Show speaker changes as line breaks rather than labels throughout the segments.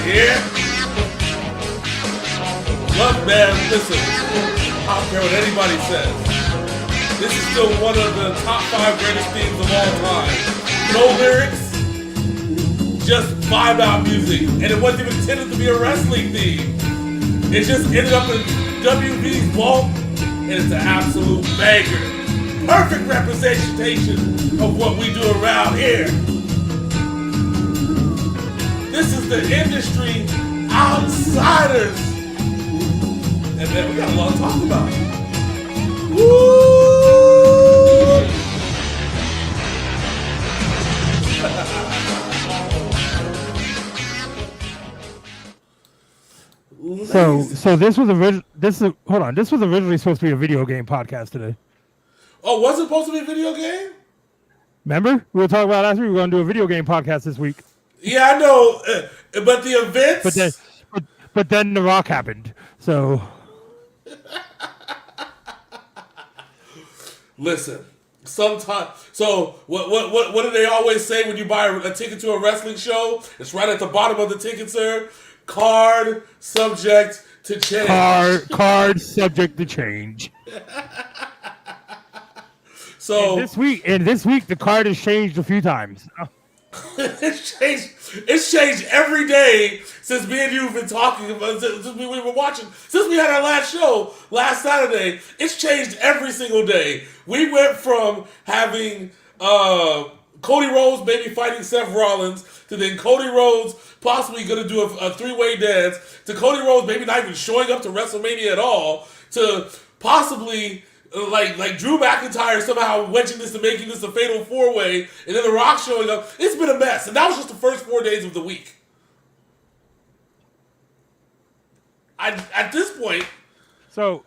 hear? Look, man, listen. I don't care what anybody says. This is still one of the top 5 greatest themes of all time. No lyrics, just vibe out music. And it wasn't even intended to be a wrestling theme. It just ended up in WB's vault, and it's an absolute banger. Perfect representation of what we do around here. This is the industry outsiders. And man, we got a lot to talk about. Woo!
So this was originally supposed to be a video game podcast today.
Oh, was it supposed to be a video game?
Remember? We were talking about last week. We were going to do a video game podcast this week.
Yeah, I know. But the events...
But then The Rock happened. So...
Listen. Sometimes... So, what do they always say when you buy a ticket to a wrestling show? It's right at the bottom of the ticket, sir. Card subject to change.
Card subject to change.
So
and this week the card has changed a few times.
It's changed every day since me and you have been talking about. Since we were watching. Since we had our last show last Saturday, it's changed every single day. We went from having Cody Rhodes maybe fighting Seth Rollins to then Cody Rhodes possibly going to do a 3-way dance to Cody Rhodes maybe not even showing up to WrestleMania at all to possibly like Drew McIntyre somehow wedging this to making this a fatal 4-way and then The Rock showing up. It's been a mess, and that was just the first 4 days of the week. At this point.
So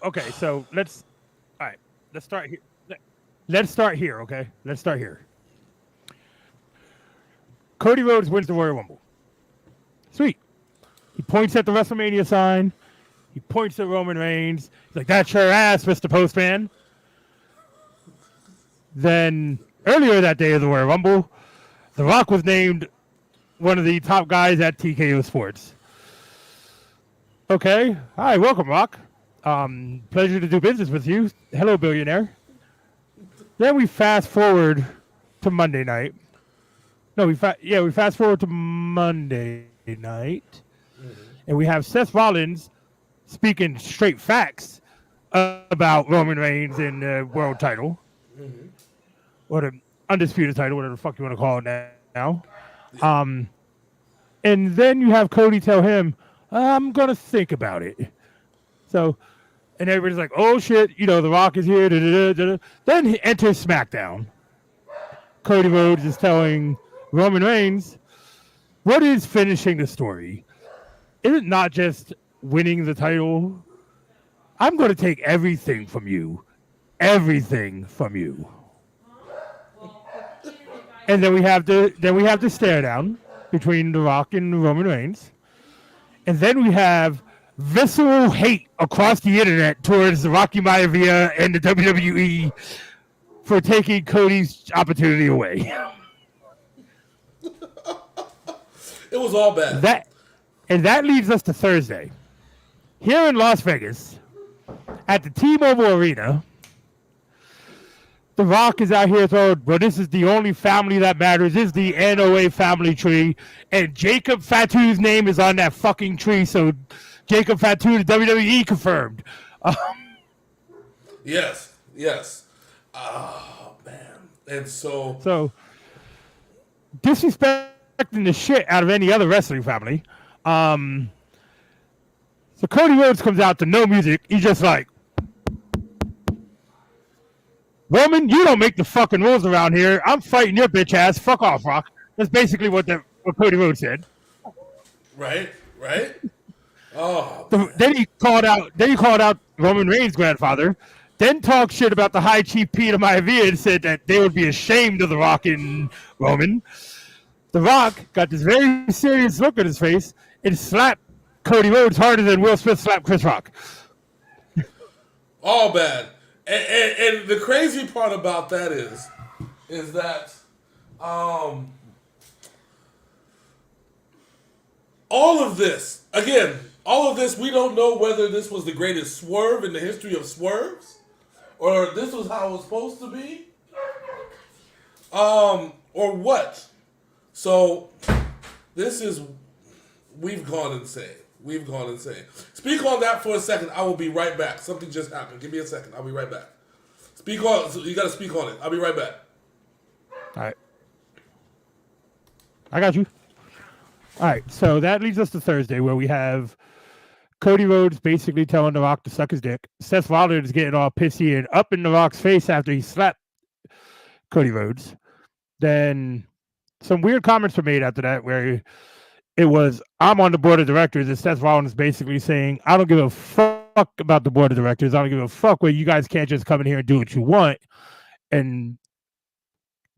let's start here. Let's start here, okay? Let's start here. Cody Rhodes wins the Royal Rumble. Sweet. He points at the WrestleMania sign. He points at Roman Reigns. He's like, "That's your ass, Mr. Postman." Then, earlier that day of the Royal Rumble, The Rock was named one of the top guys at TKO Sports. Okay. Hi, welcome, Rock. Pleasure to do business with you. Hello, billionaire. Then we fast forward to Monday night. No, we fast forward to Monday night, and we have Seth Rollins speaking straight facts about Roman Reigns and the world title, or the undisputed title, whatever the fuck you want to call it now. And then you have Cody tell him, "I'm gonna think about it." So, and everybody's like, "Oh shit, The Rock is here." Then he enters SmackDown. Cody Rhodes is telling Roman Reigns, "What is finishing the story? Is it not just winning the title? I'm going to take everything from you. Everything from you." And then we have the stare down between The Rock and Roman Reigns. And then we have visceral hate across the internet towards Rocky Maivia and the WWE for taking Cody's opportunity away.
It was all bad.
That leads us to Thursday. Here in Las Vegas, at the T-Mobile Arena, The Rock is out here throwing, "Well, this is the only family that matters. This is the NOA family tree. And Jacob Fatu's name is on that fucking tree, so Jacob Fatu to WWE confirmed."
Yes. Oh, man. And so
disrespecting the shit out of any other wrestling family. So Cody Rhodes comes out to no music. He's just like, "Roman, you don't make the fucking rules around here. I'm fighting your bitch ass. Fuck off, Rock." That's basically what Cody Rhodes said.
Right. Oh.
Then he called out Roman Reigns' grandfather. Then talked shit about the high chief Peter Maivia and said that they would be ashamed of The Rock and Roman. The Rock got this very serious look on his face and slapped Cody Rhodes harder than Will Smith slapped Chris Rock.
All bad. And the crazy part about that is all of this, again, all of this, we don't know whether this was the greatest swerve in the history of swerves, or this was how it was supposed to be, or what. So, this is, we've gone insane. We've gone insane. Speak on that for a second. I will be right back. Something just happened. Give me a second. I'll be right back. Speak on. You got to speak on it. I'll be right back.
All right. I got you. All right. So that leads us to Thursday, where we have Cody Rhodes basically telling The Rock to suck his dick. Seth Rollins getting all pissy and up in The Rock's face after he slapped Cody Rhodes. Then some weird comments were made after that, where it was, I'm on the board of directors, and Seth Rollins basically saying, I don't give a fuck about the board of directors. I don't give a fuck where you guys can't just come in here and do what you want. And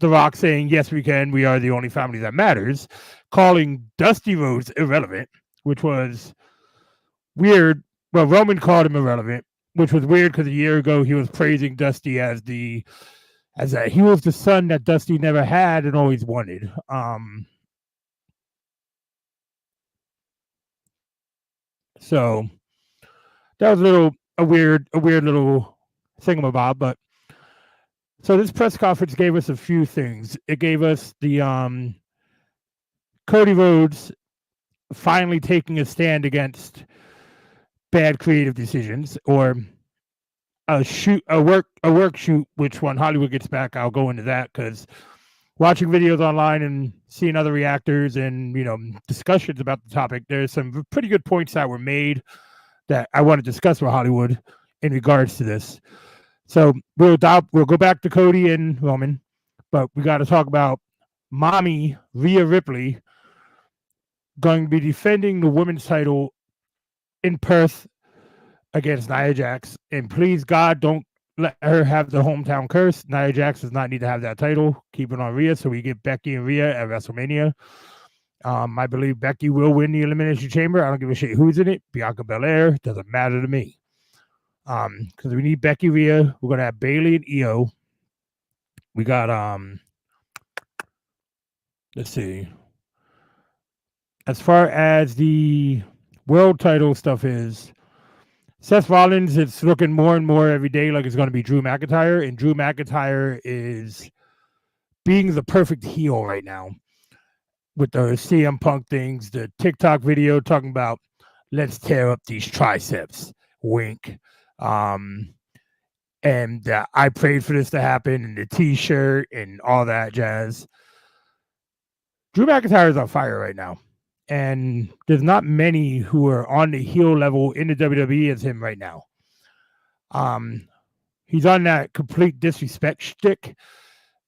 The Rock saying, yes, we can. We are the only family that matters. Calling Dusty Rhodes irrelevant, which was weird. Well, Roman called him irrelevant, which was weird because a year ago he was praising Dusty as that he was the son that Dusty never had and always wanted. So that was a weird little thingamabob. But so this press conference gave us a few things. It gave us the Cody Rhodes finally taking a stand against bad creative decisions, or a work shoot, which when Hollywood gets back, I'll go into that, because watching videos online and seeing other reactors and discussions about the topic, there's some pretty good points that were made that I want to discuss with Hollywood in regards to this. So we'll go back to Cody and Roman, but we got to talk about Mommy Rhea Ripley going to be defending the women's title in Perth against Nia Jax. And please, God, don't let her have the hometown curse. Nia Jax does not need to have that title. Keep it on Rhea, so we get Becky and Rhea at WrestleMania. I believe Becky will win the Elimination Chamber. I don't give a shit who's in it. Bianca Belair, doesn't matter to me. Because we need Becky, Rhea. We're gonna have Bayley and Io. We got let's see. As far as the world title stuff is, Seth Rollins, it's looking more and more every day like it's going to be Drew McIntyre, and Drew McIntyre is being the perfect heel right now with the CM Punk things, the TikTok video talking about let's tear up these triceps, wink. And I prayed for this to happen, and the T-shirt and all that jazz. Drew McIntyre is on fire right now. And there's not many who are on the heel level in the WWE as him right now. He's on that complete disrespect shtick.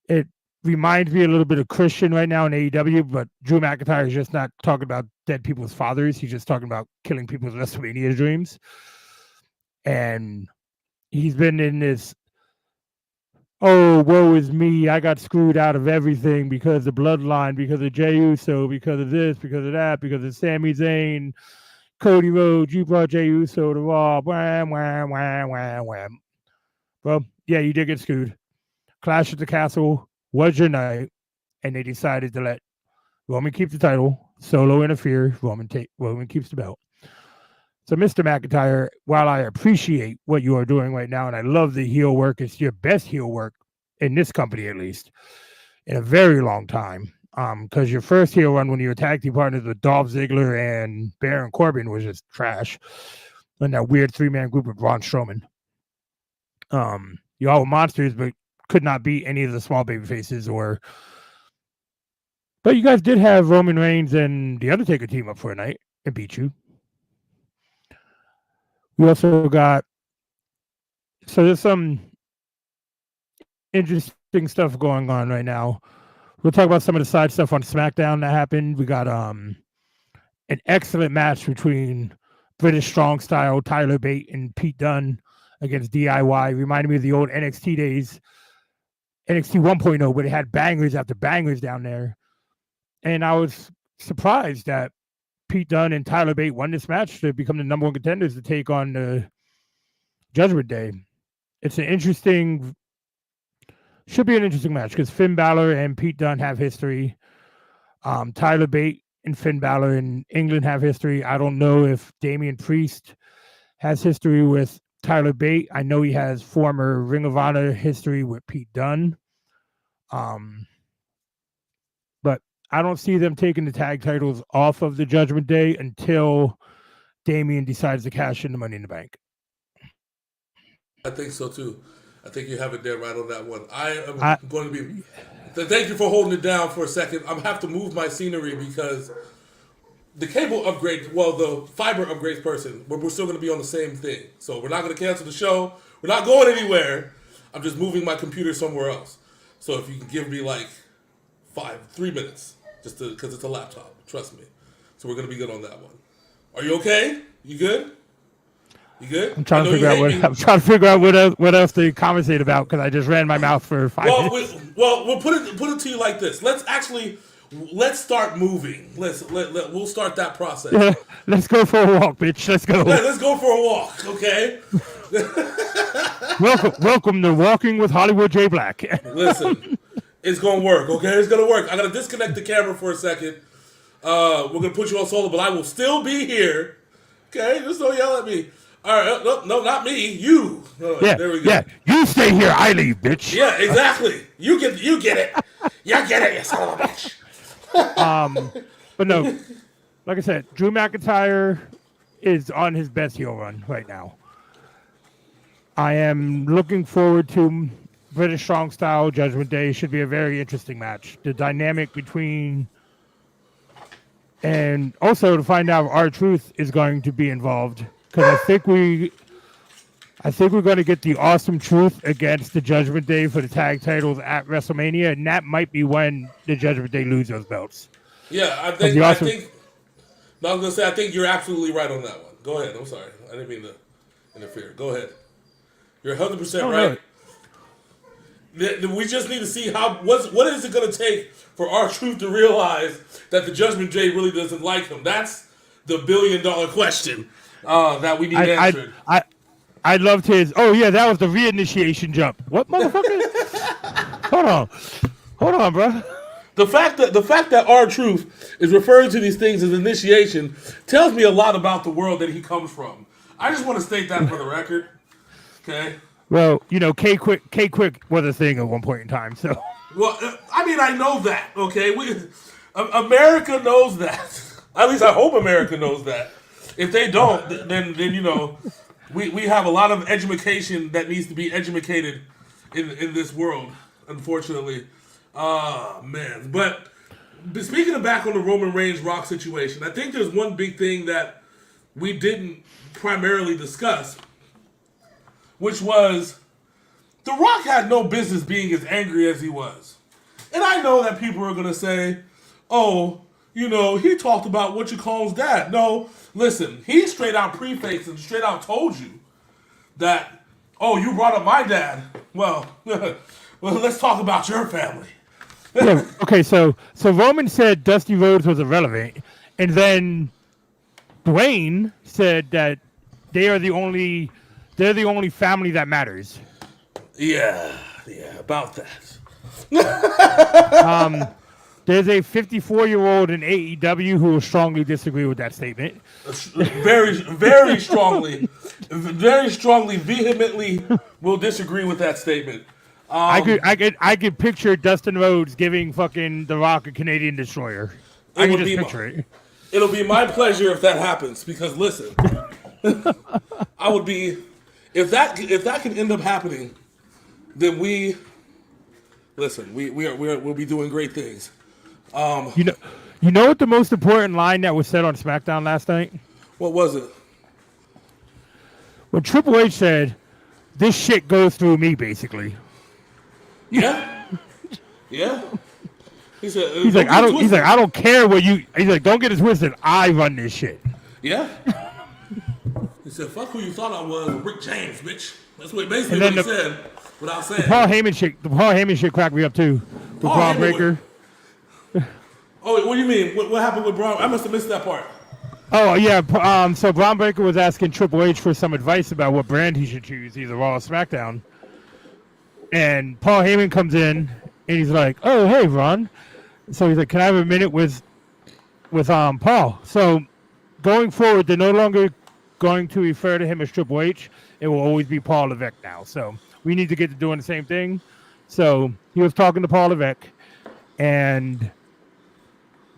It reminds me a little bit of Christian right now in AEW, but Drew McIntyre is just not talking about dead people's fathers. He's just talking about killing people's WrestleMania dreams. And he's been in this, oh, woe is me, I got screwed out of everything because of the bloodline, because of Jey Uso, because of this, because of that, because of Sami Zayn, Cody Rhodes, you brought Jey Uso to Raw, wham, wham, wham, wham, wham. Well, yeah, you did get screwed. Clash at the Castle was your night, and they decided to let Roman keep the title, Solo interfere, Roman keeps the belt. So, Mr. McIntyre, while I appreciate what you are doing right now, and I love the heel work, it's your best heel work in this company, at least, in a very long time. Because your first heel run when you were tag team partners with Dolph Ziggler and Baron Corbin was just trash. And that weird 3-man group with Braun Strowman. You all were monsters, but could not beat any of the small baby faces but you guys did have Roman Reigns and The Undertaker team up for a night and beat you. We also got, so there's some interesting stuff going on right now. We'll talk about some of the side stuff on SmackDown that happened. We got an excellent match between British Strong Style, Tyler Bate, and Pete Dunne against DIY. Reminded me of the old NXT days, NXT 1.0, where they had bangers after bangers down there. And I was surprised that Pete Dunne and Tyler Bate won this match to become the number one contenders to take on the Judgment Day. It's should be an interesting match because Finn Balor and Pete Dunne have history. Tyler Bate and Finn Balor in England have history. I don't know if Damian Priest has history with Tyler Bate. I know he has former Ring of Honor history with Pete Dunne. But I don't see them taking the tag titles off of the Judgment Day until Damian decides to cash in the Money in the Bank.
I think so too. I think you have it there right on that one. I am going to be. Thank you for holding it down for a second. I'm gonna have to move my scenery because the cable upgrade, well, the fiber upgrades person, but we're still going to be on the same thing. So we're not going to cancel the show. We're not going anywhere. I'm just moving my computer somewhere else. So if you can give me like 3 minutes, just because it's a laptop, trust me. So we're going to be good on that one. Are you okay? You good? You good?
I'm trying to figure out what else to conversate about because I just ran my mouth for 5 minutes.
We'll put it to you like this. Let's start moving. We'll start that process.
Yeah, let's go for a walk, bitch. Let's go.
Let's go for a walk, okay?
welcome to Walking with Hollywood J. Blaq.
Listen, it's gonna work, okay? It's gonna work. I gotta disconnect the camera for a second. We're gonna put you on solo, but I will still be here. Okay, just don't yell at me. All right, no, not me. You.
Yeah,
there we go.
Yeah, you stay here. I leave, bitch.
Yeah, exactly. You get it. You get it, you son of a bitch.
But no, like I said, Drew McIntyre is on his best heel run right now. I am looking forward to British Strong Style Judgment Day. Should be a very interesting match. The dynamic between, and also to find out if R-Truth is going to be involved, because I think we're going to get the Awesome Truth against the Judgment Day for the tag titles at WrestleMania, and that might be when the Judgment Day lose those belts.
Yeah, I think you're absolutely right on that one. Go ahead. I'm sorry. I didn't mean to interfere. Go ahead. You're 100% right. No. We just need to see what is it going to take for R-Truth to realize that the Judgment Day really doesn't like him. That's the $1 billion question that we need answered.
I loved his. Oh yeah, that was the reinitiation jump. What motherfucker? Hold on, bro.
The fact that R-Truth is referring to these things as initiation tells me a lot about the world that he comes from. I just want to state that for the record. Okay.
Well, K Quick was a thing at one point in time. So.
Well, I mean, I know that. Okay, America knows that. At least I hope America knows that. If they don't, then we have a lot of education that needs to be educated in this world, unfortunately. Man. But speaking of back on the Roman Reigns Rock situation, I think there's one big thing that we didn't primarily discuss, which was The Rock had no business being as angry as he was. And I know that people are going to say, oh, he talked about what you call his dad. No, listen, he straight out prefaced and straight out told you that, oh, you brought up my dad. Well, let's talk about your family.
Yeah, okay, so Roman said Dusty Rhodes was irrelevant, and then Dwayne said that they're the only family that matters.
Yeah, about that.
There's a 54-year-old in AEW who will strongly disagree with that statement.
Very, very strongly, vehemently will disagree with that statement.
I could picture Dustin Rhodes giving fucking The Rock a Canadian destroyer. I can just picture it.
It'll be my pleasure if that happens. Because listen, I would be if that can end up happening, then we'll be doing great things.
You know what the most important line that was said on SmackDown last night?
What was it?
When Triple H said, "This shit goes through me," basically.
Yeah. He's like,
I don't care what you. He's like, don't get it twisted. I run this shit.
Yeah. He said, "Fuck who you thought I was, Rick James, bitch." That's what he said. Without saying.
The Paul Heyman shit cracked me up too. The Braun Breaker.
Oh, what do you mean? What happened with Braun? I must have missed that part.
Oh yeah. So Braun Breaker was asking Triple H for some advice about what brand he should choose, either Raw or SmackDown. And Paul Heyman comes in and he's like, "Oh, hey, Ron." So he's like, "Can I have a minute with Paul. So going forward, they're no longer going to refer to him as Triple H. It will always be Paul Levesque now. So we need to get to doing the same thing. So he was talking to Paul Levesque, and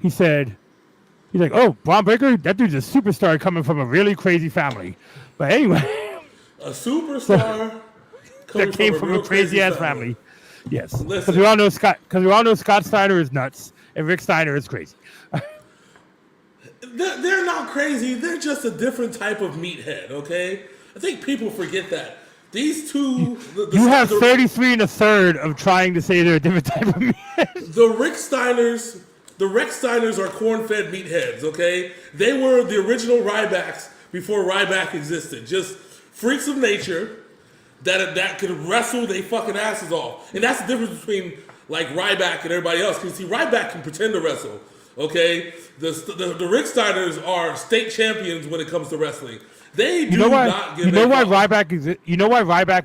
he's like, "Oh, Braun Breaker, that dude's a superstar coming from a really crazy family." But anyway,
a superstar
that came from a crazy ass family. Yes, because
Listen.
we all know Scott Steiner is nuts and Rick Steiner is crazy.
They're not crazy. They're just a different type of meathead, okay? I think people forget that. These two...
You have 33 1/3 of trying to say they're a different type of meathead.
The Rick Steiners are corn-fed meatheads, okay? They were the original Rybacks before Ryback existed. Just freaks of nature that could wrestle they fucking asses off. And that's the difference between, like, Ryback and everybody else. Because, see, Ryback can pretend to wrestle. Okay, the Rick Steiners are state champions when it comes to wrestling. They do not give.
You know why Ryback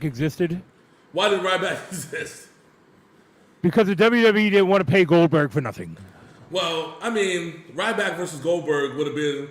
existed?
Why did Ryback exist?
Because the WWE didn't want to pay Goldberg for nothing.
Well, I mean, Ryback versus Goldberg would have been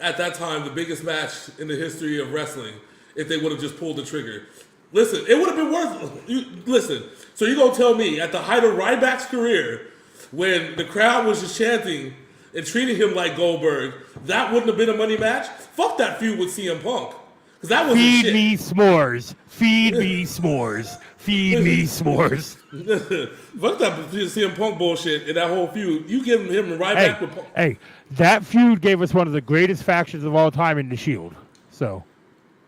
at that time the biggest match in the history of wrestling if they would have just pulled the trigger. Listen, it would have been worth. Listen, so you gonna tell me at the height of Ryback's career, when the crowd was just chanting and treating him like Goldberg, that wouldn't have been a money match? Fuck that feud with CM Punk. Because that was
Feed me s'mores. Feed me s'mores. Feed me s'mores.
Fuck that CM Punk bullshit in that whole feud. You giving him right back with Punk.
Hey, that feud gave us one of the greatest factions of all time in the Shield. So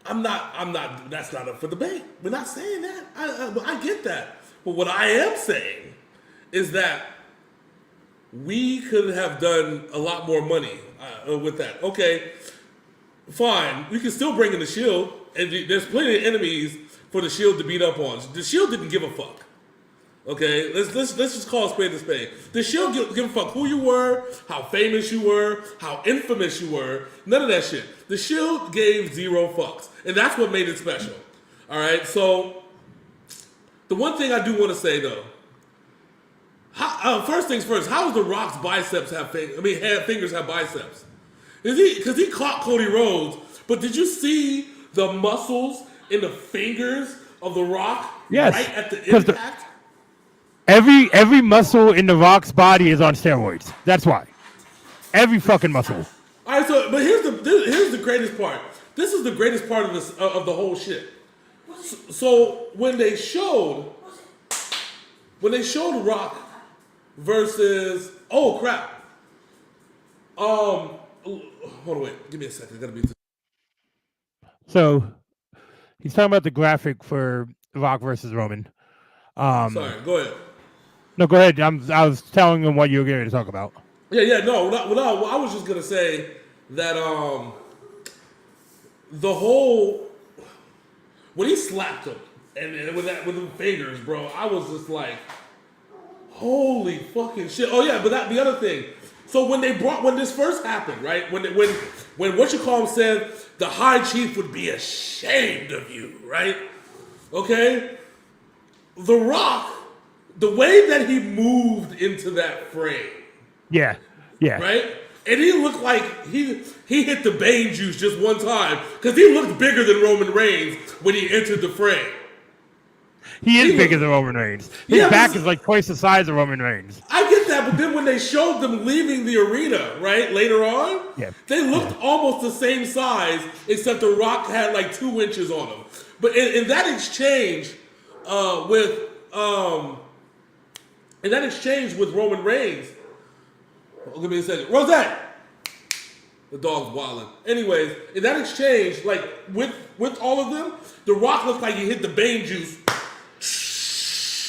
I'm not, that's not up for debate. We're not saying that. I get that. But what I am saying is that we could have done a lot more money with that. Okay, fine. We can still bring in the Shield, and there's plenty of enemies for the Shield to beat up on. The Shield didn't give a fuck. Okay, let's just call a spade a spade. The Shield give a fuck who you were, how famous you were, how infamous you were. None of that shit. The Shield gave zero fucks, and that's what made it special. All right. So the one thing I do want to say though. First things first, how does The Rock's biceps fingers have biceps? Because he caught Cody Rhodes, but did you see the muscles in the fingers of The Rock right at the impact?
Every muscle in The Rock's body is on steroids. That's why. Every fucking muscle.
All right, but here's the greatest part. This is the greatest part of this of the whole shit. So when they showed The Rock versus hold on, wait, give me a second. I gotta be.
So he's talking about the graphic for Rock versus Roman.
Sorry, go ahead.
No, go ahead. I was telling him what you were going to talk about.
No. I was just gonna say that the whole when he slapped him and with the fingers, bro, I was just like, holy fucking shit. Oh yeah, but the other thing. So when this first happened, right? When what you call him said the High Chief would be ashamed of you, right? Okay? The Rock, the way that he moved into that frame.
Yeah.
Right? And he looked like he hit the Bane juice just one time because he looked bigger than Roman Reigns when he entered the frame.
He is bigger than Roman Reigns. His back is like twice the size of Roman Reigns.
I get that, but then when they showed them leaving the arena, right, later on, they looked almost the same size, except The Rock had like 2 inches on him. But in that exchange with Roman Reigns, give me a second, Rosette. The dog's wilding. Anyways, in that exchange, like with all of them, The Rock looked like he hit the Bane juice.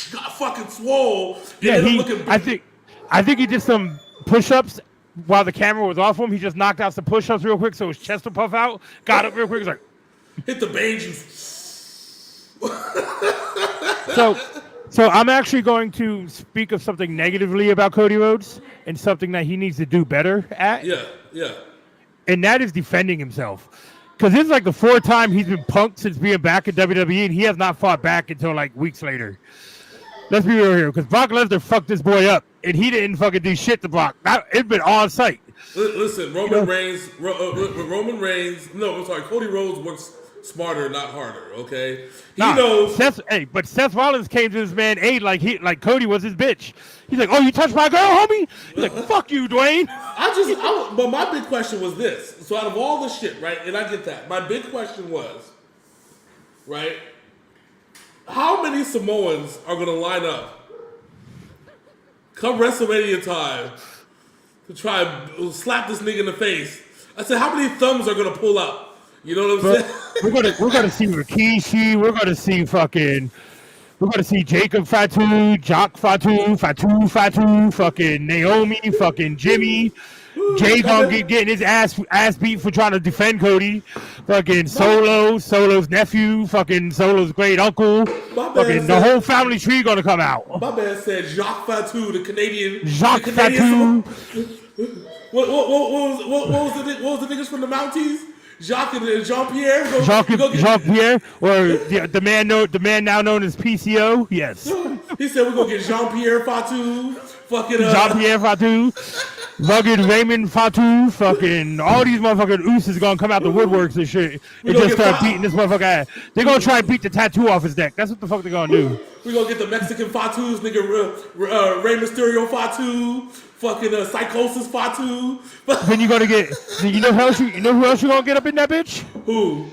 Got fucking swole.
Yeah, I think he did some push-ups while the camera was off him. He just knocked out some push-ups real quick so his chest would puff out. Got up real quick. He's like,
hit the Bane juice.
So I'm actually going to speak of something negatively about Cody Rhodes and something that he needs to do better at.
Yeah.
And that is defending himself. Because this is like the 4th time he's been punked since being back in WWE, and he has not fought back until like weeks later. Let's be real here, because Brock Lesnar fucked this boy up, and he didn't fucking do shit to Brock. It's been on site.
Listen, Roman Reigns. No, I'm sorry. Cody Rhodes works smarter, not harder. Okay, he knows.
But Seth Rollins came to this man aid like Cody was his bitch. He's like, "Oh, you touched my girl, homie." He's like, "Fuck you, Dwayne."
But my big question was this. So out of all the shit, right, and I get that. My big question was, right, how many Samoans are gonna line up come WrestleMania time to try and slap this nigga in the face? I said, how many thumbs are gonna pull out? You know what I'm saying?
We're gonna see Rikishi. We're gonna see Jacob Fatu, Jock Fatu, fucking Naomi, fucking Jimmy. Jay gonna getting his ass beat for trying to defend Cody. Fucking Solo's nephew, fucking Solo's great uncle. Fucking the whole family tree gonna come out.
My man said Jacques Fatu, the Canadian.
Fatu.
What was the niggas from the Mounties? Jacques and Jean-Pierre?
Jean-Pierre, or the man now known as PCO, yes.
He said we're going to get Jean-Pierre Fatu, fucking...
Jean-Pierre Fatu, fucking Raymond Fatu, fucking all these motherfucking ooses going to come out the woodworks and shit and just start beating this motherfucker ass. They're going to try and beat the tattoo off his neck. That's what the fuck they're going to do.
We're going to get the Mexican Fatus, nigga, Rey Mysterio Fatu, fucking Psychosis Fatu.
Then you're gonna get. You know who else you gonna get up in that bitch?
Who?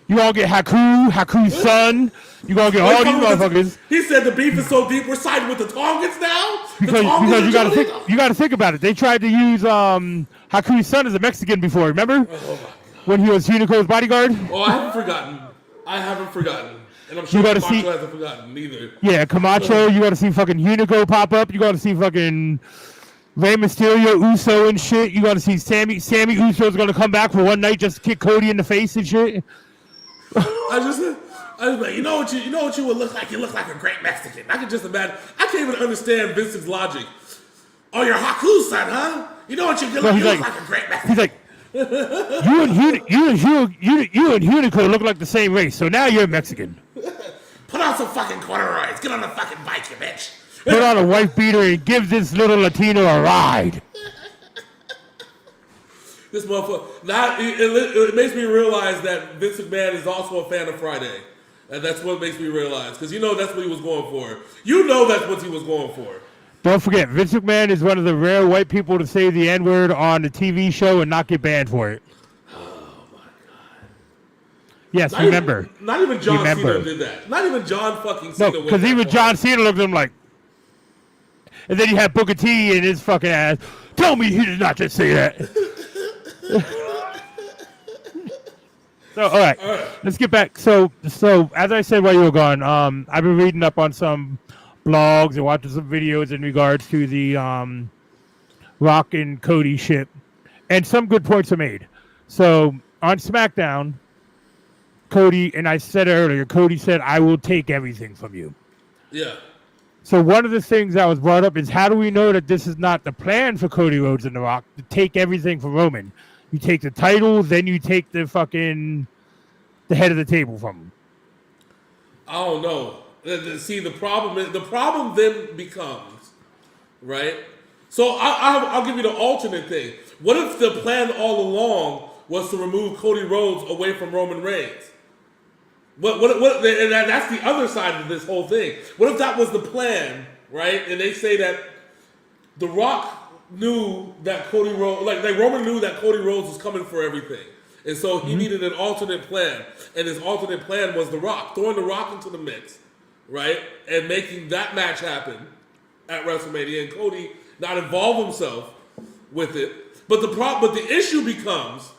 You gonna get Haku's son. You gonna get all these motherfuckers.
He said the beef is so deep we're siding with the Tongans now.
Because you gotta think about it. They tried to use Haku's son as a Mexican before. Remember when he was Hunico's bodyguard?
Oh, I haven't forgotten. And I'm sure Camacho hasn't forgotten either.
Yeah, Camacho. You gotta see fucking Hunico pop up. You gotta see fucking Rey Mysterio, Uso and shit. You gotta see Sammy Uso's gonna come back for one night just to kick Cody in the face and shit.
I was like, you know what you would look like? You look like a great Mexican. I can just imagine. I can't even understand Vince's logic. Oh, you're Haku's son, huh? You know what you look like a great Mexican.
He's like, you and Hunico look like the same race, so now you're Mexican.
Put on some fucking corduroys. Get on the fucking bike, you bitch.
Put on a wife beater and give this little Latino a ride.
This motherfucker. It makes me realize that Vince McMahon is also a fan of Friday. And that's what makes me realize. Because you know that's what he was going for. You know that's what he was going for.
Don't forget, Vince McMahon is one of the rare white people to say the N-word on a TV show and not get banned for it.
Oh, my God.
Yes, remember.
Not even John Cena did that. Not even John fucking Cena.
No, because even John Cena looked at him like... And then you had Booker T and his fucking ass. Tell me he did not just say that. So, all right, let's get back. So as I said while you were gone, I've been reading up on some blogs and watching some videos in regards to the Rock and Cody shit, and some good points are made. So on SmackDown, Cody, and I said earlier, Cody said, "I will take everything from you."
Yeah.
So one of the things that was brought up is, how do we know that this is not the plan for Cody Rhodes and The Rock to take everything from Roman? You take the title, then you take the head of the table from him.
I don't know. See, the problem then becomes, right? So I'll give you the alternate thing. What if the plan all along was to remove Cody Rhodes away from Roman Reigns? What, and that's the other side of this whole thing. What if that was the plan, right? And they say that The Rock knew that Cody Rhodes, like Roman knew that Cody Rhodes was coming for everything. And so he needed an alternate plan. And his alternate plan was The Rock, throwing The Rock into the mix, right? And making that match happen at WrestleMania, and Cody not involve himself with it. But the issue becomes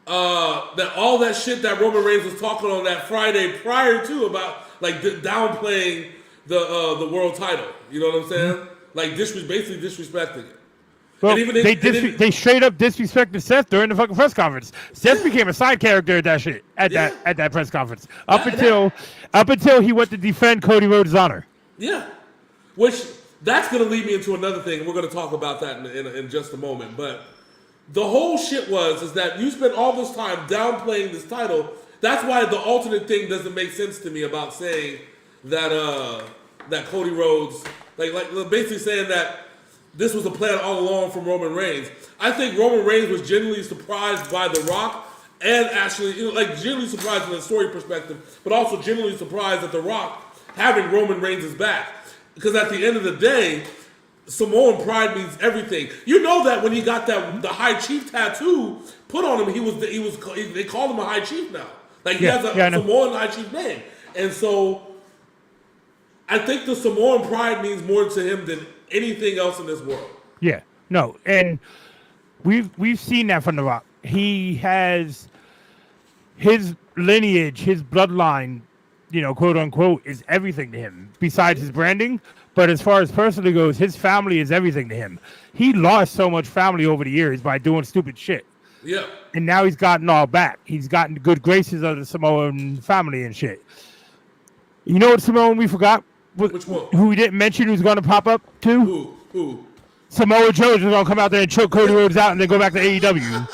that all that shit that Roman Reigns was talking on that Friday prior to about like downplaying the world title. You know what I'm saying? Mm-hmm. Like basically disrespecting it.
Well, they straight up disrespected Seth during the fucking press conference. Seth became a side character at that shit at that press conference up until he went to defend Cody Rhodes' honor.
Yeah, which that's gonna lead me into another thing. We're gonna talk about that in just a moment. But the whole shit is that you spent all this time downplaying this title. That's why the alternate thing doesn't make sense to me about saying that that Cody Rhodes like basically saying that this was a plan all along from Roman Reigns. I think Roman Reigns was genuinely surprised by The Rock, and actually, genuinely surprised from the story perspective, but also genuinely surprised at The Rock having Roman Reigns' back. Because at the end of the day, Samoan pride means everything. You know that when he got the High Chief tattoo put on him, they called him a High Chief now. Like he has a Samoan High Chief name, and so I think the Samoan pride means more to him than anything else in this world.
Yeah, no, and we've seen that from The Rock. He has his lineage, his bloodline, quote unquote, is everything to him besides his branding. But as far as personally goes, his family is everything to him. He lost so much family over the years by doing stupid shit.
Yeah.
And now he's gotten all back. He's gotten the good graces of the Samoan family and shit. You know what Samoan we forgot?
Which one?
Who we didn't mention who's going to pop up too?
Who?
Samoa Joe's going to come out there and choke Cody Rhodes out and then go back to AEW.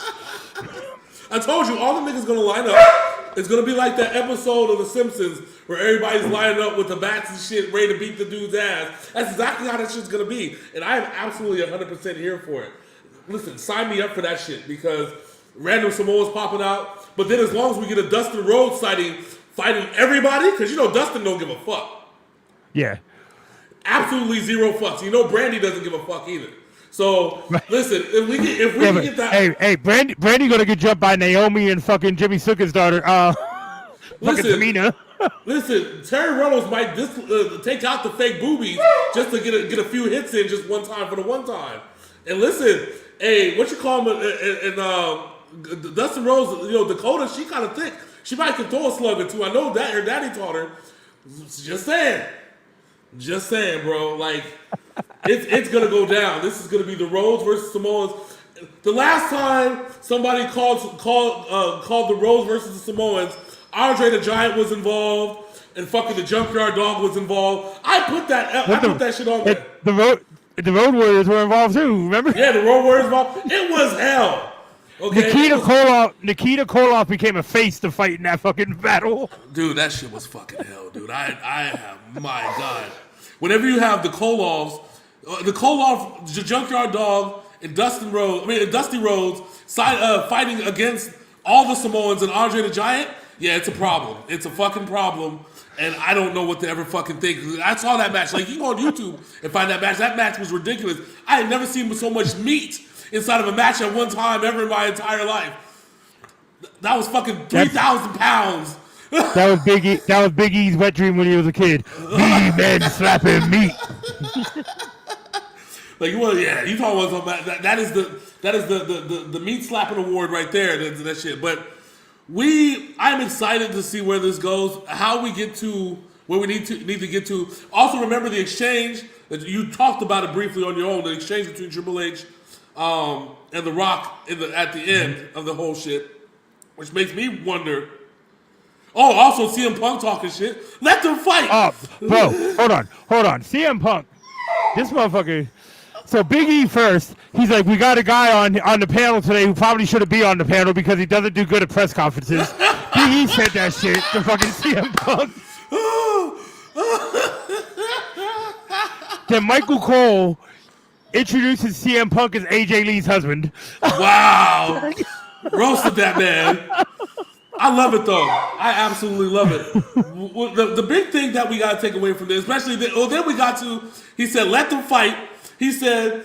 I told you, all the niggas going to line up. It's going to be like that episode of The Simpsons where everybody's lining up with the bats and shit ready to beat the dude's ass. That's exactly how that shit's going to be. And I am absolutely 100% here for it. Listen, sign me up for that shit because random Samoans popping out. But then as long as we get a Dustin Rhodes sighting fighting everybody, because Dustin don't give a fuck.
Yeah.
Absolutely zero fucks. Brandy doesn't give a fuck either. So listen, if we can get that.
Hey, Brandy gonna get jumped by Naomi and fucking Jimmy Snuka's daughter. Fucking Tamina.
Listen, Terry Runnels might take out the fake boobies just to get a few hits in just one time for the one time. And listen, hey, what you call him? And Dustin Rhodes, Dakota, she kind of thick. She might can throw a slug or two. I know that her daddy taught her. Just saying, bro. Like, it's gonna go down. This is gonna be the Rhodes versus Samoans. The last time somebody called the Rhodes versus the Samoans, Andre the Giant was involved, and fucking the Junkyard Dog was involved. I put that shit on there.
The Road Warriors were involved too. Remember?
Yeah, the Road Warriors involved. It was hell. Okay.
Nikita Koloff became a face to fight in that fucking battle.
Dude, that shit was fucking hell, dude. I have, my God. Whenever you have the Koloff, the Junkyard Dog, and Dusty Rhodes fighting against all the Samoans and Andre the Giant, yeah, it's a problem. It's a fucking problem. And I don't know what to ever fucking think. I saw that match. Like, you can go on YouTube and find that match. That match was ridiculous. I had never seen so much meat inside of a match at one time ever in my entire life. That was fucking 3,000 pounds.
That was Big E's wet dream when he was a kid. Big men slapping meat.
Like, well, yeah, you talking about something that is the meat slapping award right there. That shit. But I'm excited to see where this goes. How we get to where we need to get to. Also, remember the exchange that you talked about it briefly on your own. The exchange between Triple H and The Rock at the end of the whole shit, which makes me wonder. Oh, also CM Punk talking shit. Let them fight.
Oh, bro, hold on. CM Punk, this motherfucker. So Big E first, he's like, we got a guy on the panel today who probably shouldn't be on the panel because he doesn't do good at press conferences. Big E said that shit to fucking CM Punk. Then Michael Cole introduces CM Punk as AJ Lee's husband.
Wow. Roasted that man. I love it though. I absolutely love it. The big thing that we got to take away from this, especially then we got to, he said, let them fight. He said,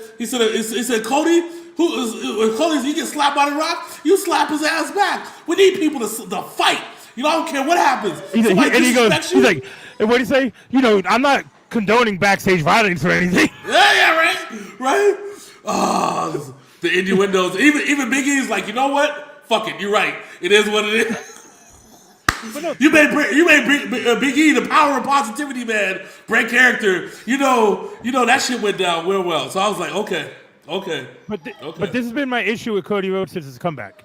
Cody, Cody's, he gets slapped by The Rock, you slap his ass back. We need people to fight. I don't care what happens.
He's like, and what do you say? I'm not condoning backstage violence or anything.
Yeah, right. Oh, the innuendos. Even Big E's like, you know what? Fuck it, you're right. It is what it is. You made Big E the power of positivity man, break character. That shit went down real well. So I was like, okay.
But this has been my issue with Cody Rhodes since his comeback.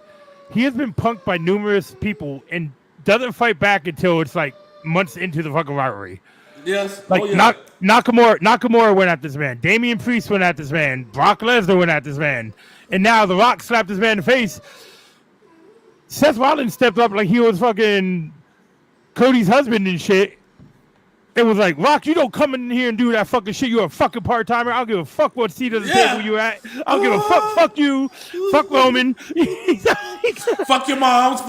He has been punked by numerous people and doesn't fight back until it's like months into the fucking rivalry.
Yes.
Like Nakamura went at this man. Damian Priest went at this man. Brock Lesnar went at this man. And now The Rock slapped this man in the face. Seth Rollins stepped up like he was fucking Cody's husband and shit. it was like, Rock, you don't come in here and do that fucking shit. You're a fucking part-timer. I don't give a fuck what seat of the table you at. I don't give a fuck. Fuck you. Fuck Roman.
Fuck your mom's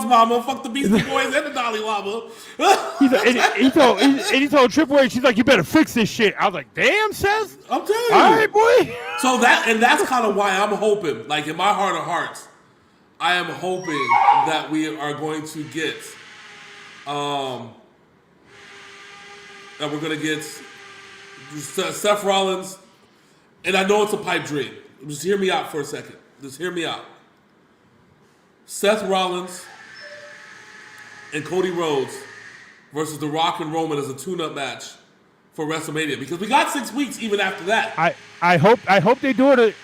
mama. Fuck the Beastie Boys and the Dolly Llama.
he told Triple H, she's like, you better fix this shit. I was like, damn, Seth.
I'm telling you.
All right, boy.
So that's kind of why I'm hoping, like in my heart of hearts, I am hoping that we are going to get, that we're going to get Seth Rollins, and I know it's a pipe dream. Just hear me out for a second. Just hear me out. Seth Rollins and Cody Rhodes versus The Rock and Roman as a tune-up match for WrestleMania, because we got 6 weeks even after that.
I hope they do it.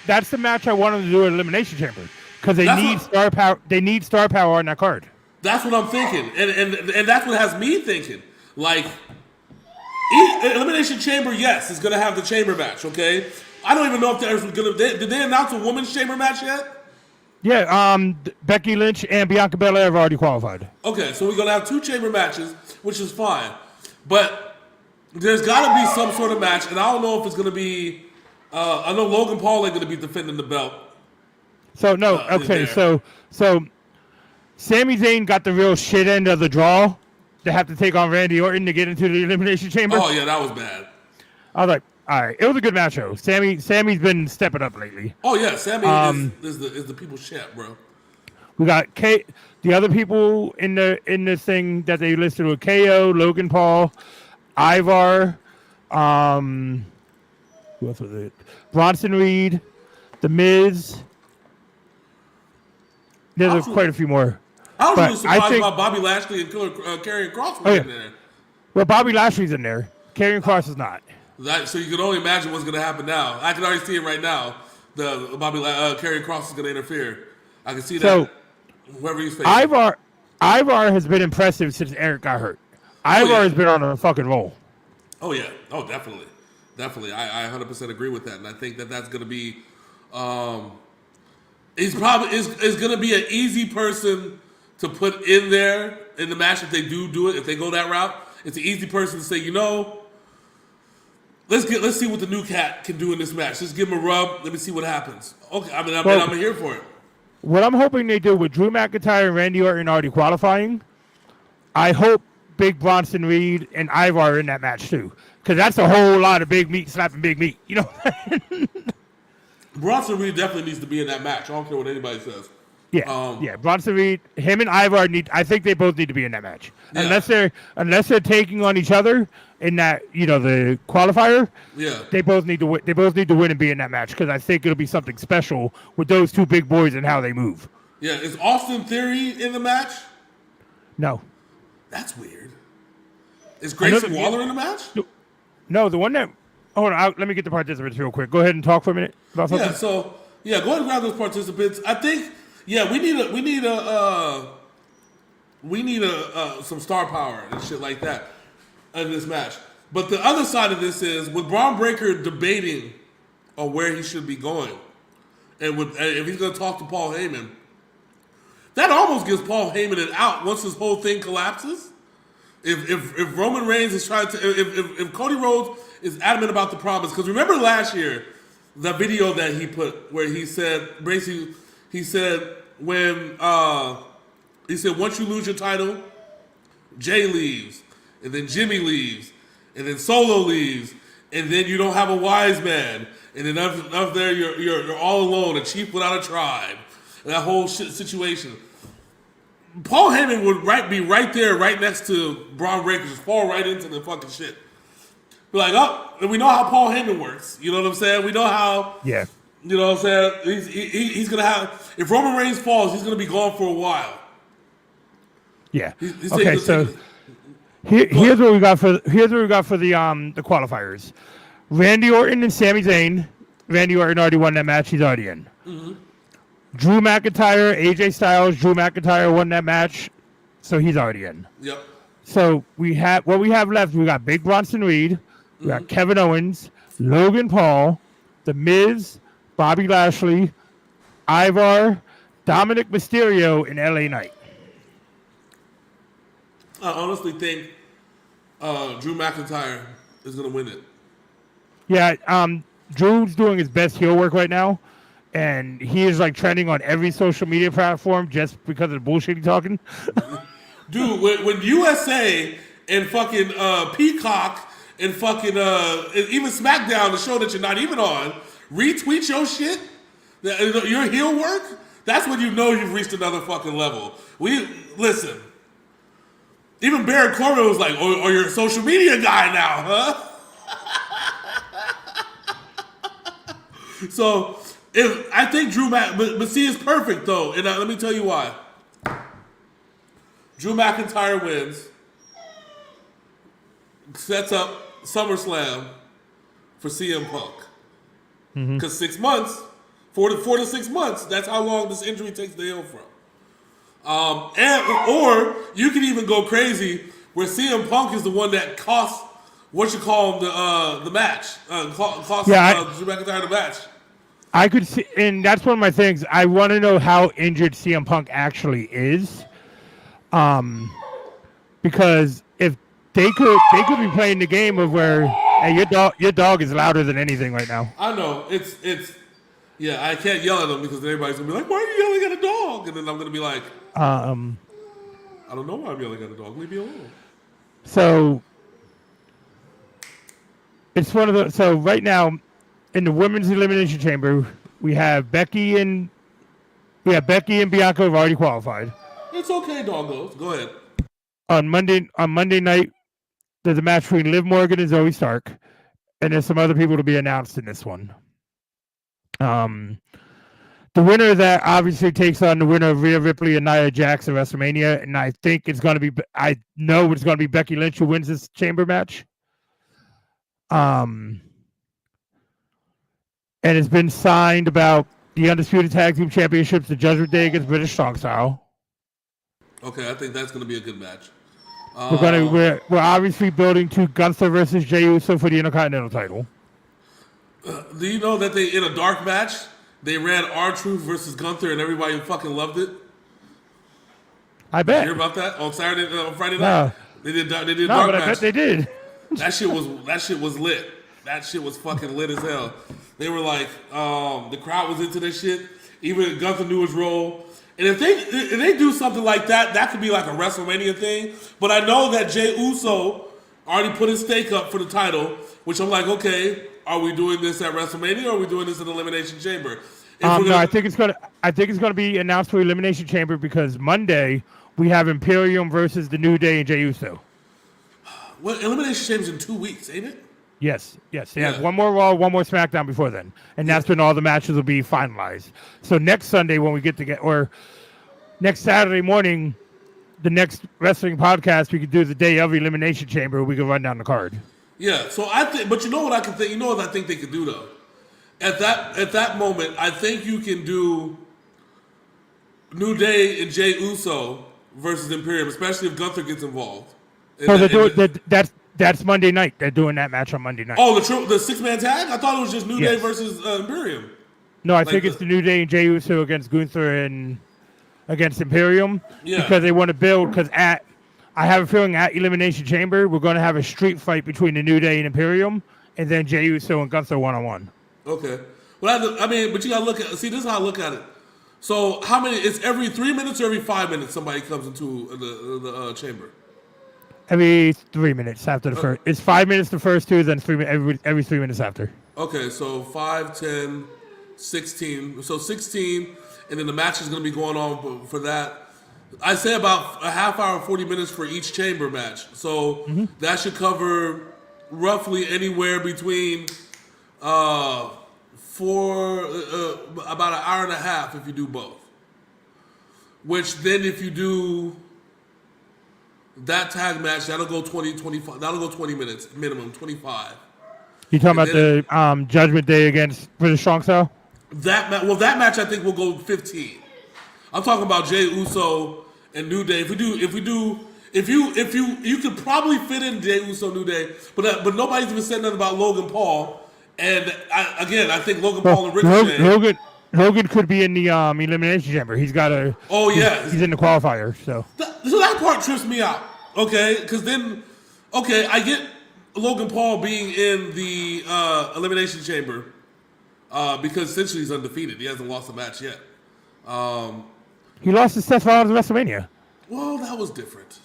That's the match I want them to do at Elimination Chamber, because they need star power. They need star power on that card. That's
what I'm thinking, and that's what has me thinking. Like, Elimination Chamber, yes, is going to have the chamber match. Okay, I don't even know if there's going to. Did they announce a women's chamber match yet?
Yeah, Becky Lynch and Bianca Belair have already qualified.
Okay, so we're going to have 2 chamber matches, which is fine. But there's got to be some sort of match, and I don't know if it's going to be... I know Logan Paul ain't going to be defending the belt.
So, no, okay, so Sami Zayn got the real shit end of the draw to have to take on Randy Orton to get into the Elimination Chamber.
Oh, yeah, that was bad.
I was like, all right, it was a good match, though. Sammy's been stepping up lately.
Oh yeah, Sammy is the people's champ, bro.
We got the other people in this thing that they listed were KO, Logan Paul, Ivar, who else was it? Bronson Reed, The Miz. There's quite a few more.
I was really surprised about Bobby Lashley and Karrion Kross in there.
Well, Bobby Lashley's in there. Karrion Kross is not.
So you can only imagine what's going to happen now. I can already see it right now. The Karrion Kross is going to interfere. I can see that. So, whoever he's facing.
Ivar has been impressive since Eric got hurt. Ivar has been on a fucking roll.
Oh yeah. Oh, definitely. I 100% agree with that, and I think that's going to be. He's probably is going to be an easy person to put in there in the match if they do it. If they go that route, it's an easy person to say, let's see what the new cat can do in this match. Just give him a rub. Let me see what happens. Okay, I'm here for it.
What I'm hoping they do with Drew McIntyre and Randy Orton already qualifying, I hope Big Bronson Reed and Ivar are in that match too, because that's a whole lot of big meat slapping big meat.
Bronson Reed definitely needs to be in that match. I don't care what anybody says.
Yeah, Bronson Reed, him and Ivar I think they both need to be in that match, unless they're taking on each other in that the qualifier.
Yeah,
they both need to win. They both need to win and be in that match, because I think it'll be something special with those 2 big boys and how they move.
Yeah, is Austin Theory in the match?
No,
that's weird. Is Grayson Waller in the match?
No, the one that. Hold on, let me get the participants real quick. Go ahead and talk for a minute about something.
Go ahead and grab those participants. I think. Yeah, we need some star power and shit like that in this match. But the other side of this is with Braun Breaker debating on where he should be going, and if he's going to talk to Paul Heyman, that almost gives Paul Heyman an out once this whole thing collapses. If Roman Reigns is trying to, if Cody Rhodes is adamant about the problems, because remember last year the video that he put where he said basically. He said once you lose your title, Jay leaves, and then Jimmy leaves, and then Solo leaves, and then you don't have a wise man, and then up there you're all alone, a chief without a tribe, and that whole situation. Paul Heyman would be right there, right next to Braun Breaker, just fall right into the fucking shit. Be like, and we know how Paul Heyman works. You know what I'm saying? We know how.
Yeah.
You know what I'm saying? He's going to have... If Roman Reigns falls, he's going to be gone for a while.
Yeah. Okay, so here's what we got for the qualifiers. Randy Orton and Sami Zayn. Randy Orton already won that match. He's already in. Mm-hmm. Drew McIntyre, AJ Styles. Drew McIntyre won that match, so he's already in.
Yep.
So we have left. We got Big Bronson Reed. We got Kevin Owens, Logan Paul, The Miz, Bobby Lashley, Ivar, Dominic Mysterio, and LA Knight.
I honestly think Drew McIntyre is gonna win it.
Yeah, Drew's doing his best heel work right now, and he is like trending on every social media platform just because of the bullshit he's talking.
Dude, when USA and fucking Peacock and fucking and even SmackDown, the show that you're not even on, retweet your shit, your heel work, that's when you know you've reached another fucking level. Listen. Even Baron Corbin was like, "Oh, you're a social media guy now, huh?" So, I think but see, it's perfect though, and let me tell you why. Drew McIntyre wins, sets up SummerSlam for CM Punk. Because 6 months, 4 to 6 months, that's how long this injury takes to heal from. Or you can even go crazy where CM Punk is the one that cost the match. Drew McIntyre the match.
I could see, and that's one of my things. I want to know how injured CM Punk actually is, because if they could be playing the game of where, hey, your dog is louder than anything right now.
I know yeah. I can't yell at them because everybody's gonna be like, "Why are you yelling at a dog?" And then I'm gonna be like, I don't know why I'm yelling at a dog. Leave me alone.
So it's one of the. So right now, in the women's elimination chamber, we have Becky and Bianca have already qualified.
It's okay, doggos. Go ahead.
On Monday night, there's a match between Liv Morgan and Zoe Stark, and there's some other people to be announced in this one. The winner of that obviously takes on the winner of Rhea Ripley and Nia Jax at WrestleMania, and I think it's going to be. I know it's going to be Becky Lynch who wins this chamber match. And it's been signed about the Undisputed Tag Team Championships, the Judgment Day against British Strong Style.
Okay, I think that's going to be a good match.
We're obviously building to Gunther versus Jey Uso for the Intercontinental title.
Do you know that in a dark match, they ran R-Truth versus Gunther and everybody fucking loved it?
I bet.
You hear about that on Friday night? They did a dark match.
I bet they did.
That shit was lit. That shit was fucking lit as hell. They were like, the crowd was into this shit. Even Gunther knew his role. And if they do something like that, that could be like a WrestleMania thing. But I know that Jey Uso already put his stake up for the title, which I'm like, okay, are we doing this at WrestleMania or are we doing this in Elimination Chamber?
No, I think it's gonna be announced for Elimination Chamber because Monday we have Imperium versus the New Day and Jey Uso.
Well, Elimination Chamber's in 2 weeks, ain't it?
Yes. They have one more Raw, one more SmackDown before then, and that's when all the matches will be finalized. So next Sunday when we or next Saturday morning, the next wrestling podcast we could do the day of Elimination Chamber. We could run down the card.
Yeah. So I think, but you know what I can think. You know what I think they could do though. At that moment, I think you can do New Day and Jey Uso versus Imperium, especially if Gunther gets involved.
That's Monday night. They're doing that match on Monday night.
Oh, the 6-man tag? I thought it was just New Day versus Imperium.
No, I think it's the New Day and Jey Uso against Gunther and against Imperium. Yeah. Because they want to build. Because I have a feeling at Elimination Chamber we're going to have a street fight between the New Day and Imperium, and then Jey Uso and Gunther 1-on-1.
Okay. Well, but you got to look at. See, this is how I look at it. So, how many? It's every 3 minutes or every 5 minutes somebody comes into the chamber.
Every 3 minutes after the first. It's 5 minutes the first two, then every 3 minutes after.
Okay, so 5, 10, 16. So 16, and then the match is going to be going on for that. I say about a half hour, 40 minutes for each chamber match. So that should cover roughly anywhere between about an hour and a half if you do both. Which then if you do that tag match, that'll go 20 minutes minimum, 25.
You talking about the Judgment Day against British Strong Style?
That match I think will go 15. I'm talking about Jey Uso and New Day. If you could probably fit in Jey Uso, New Day, but nobody's even said nothing about Logan Paul. And I think Logan Paul and Ricochet.
Logan could be in the Elimination Chamber. He's got a. Oh yeah, he's in the qualifier. So
that part trips me out. Okay, because then Okay, I get Logan Paul being in the Elimination Chamber because essentially he's undefeated. He hasn't lost a match yet.
He lost to Seth Rollins at WrestleMania.
Well, that was different.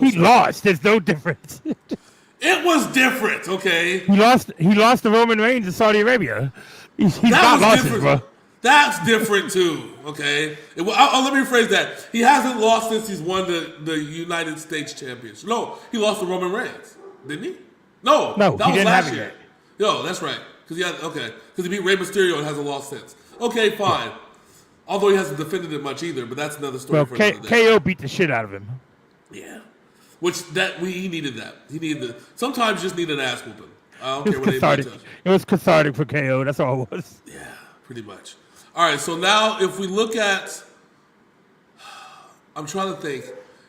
He lost. There's no difference.
It was different, okay?
He lost to Roman Reigns in Saudi Arabia. He's got losses, bro.
That's different too, okay? Let me rephrase that. He hasn't lost since he's won the United States Championship. No, he lost to Roman Reigns, didn't he? No, that was
didn't
last
have it
year.
yet.
Yo, that's right. Because he beat Rey Mysterio and hasn't lost since. Okay, fine. Yeah. Although he hasn't defended it much either, but that's another story for another day.
KO beat the shit out of him.
Yeah, he needed that. He needed sometimes you just need an ass whooping. I don't care what
anybody tells you. It was cathartic for KO. That's all it was.
Yeah, pretty much. All right, so now if we look at, I'm trying to think.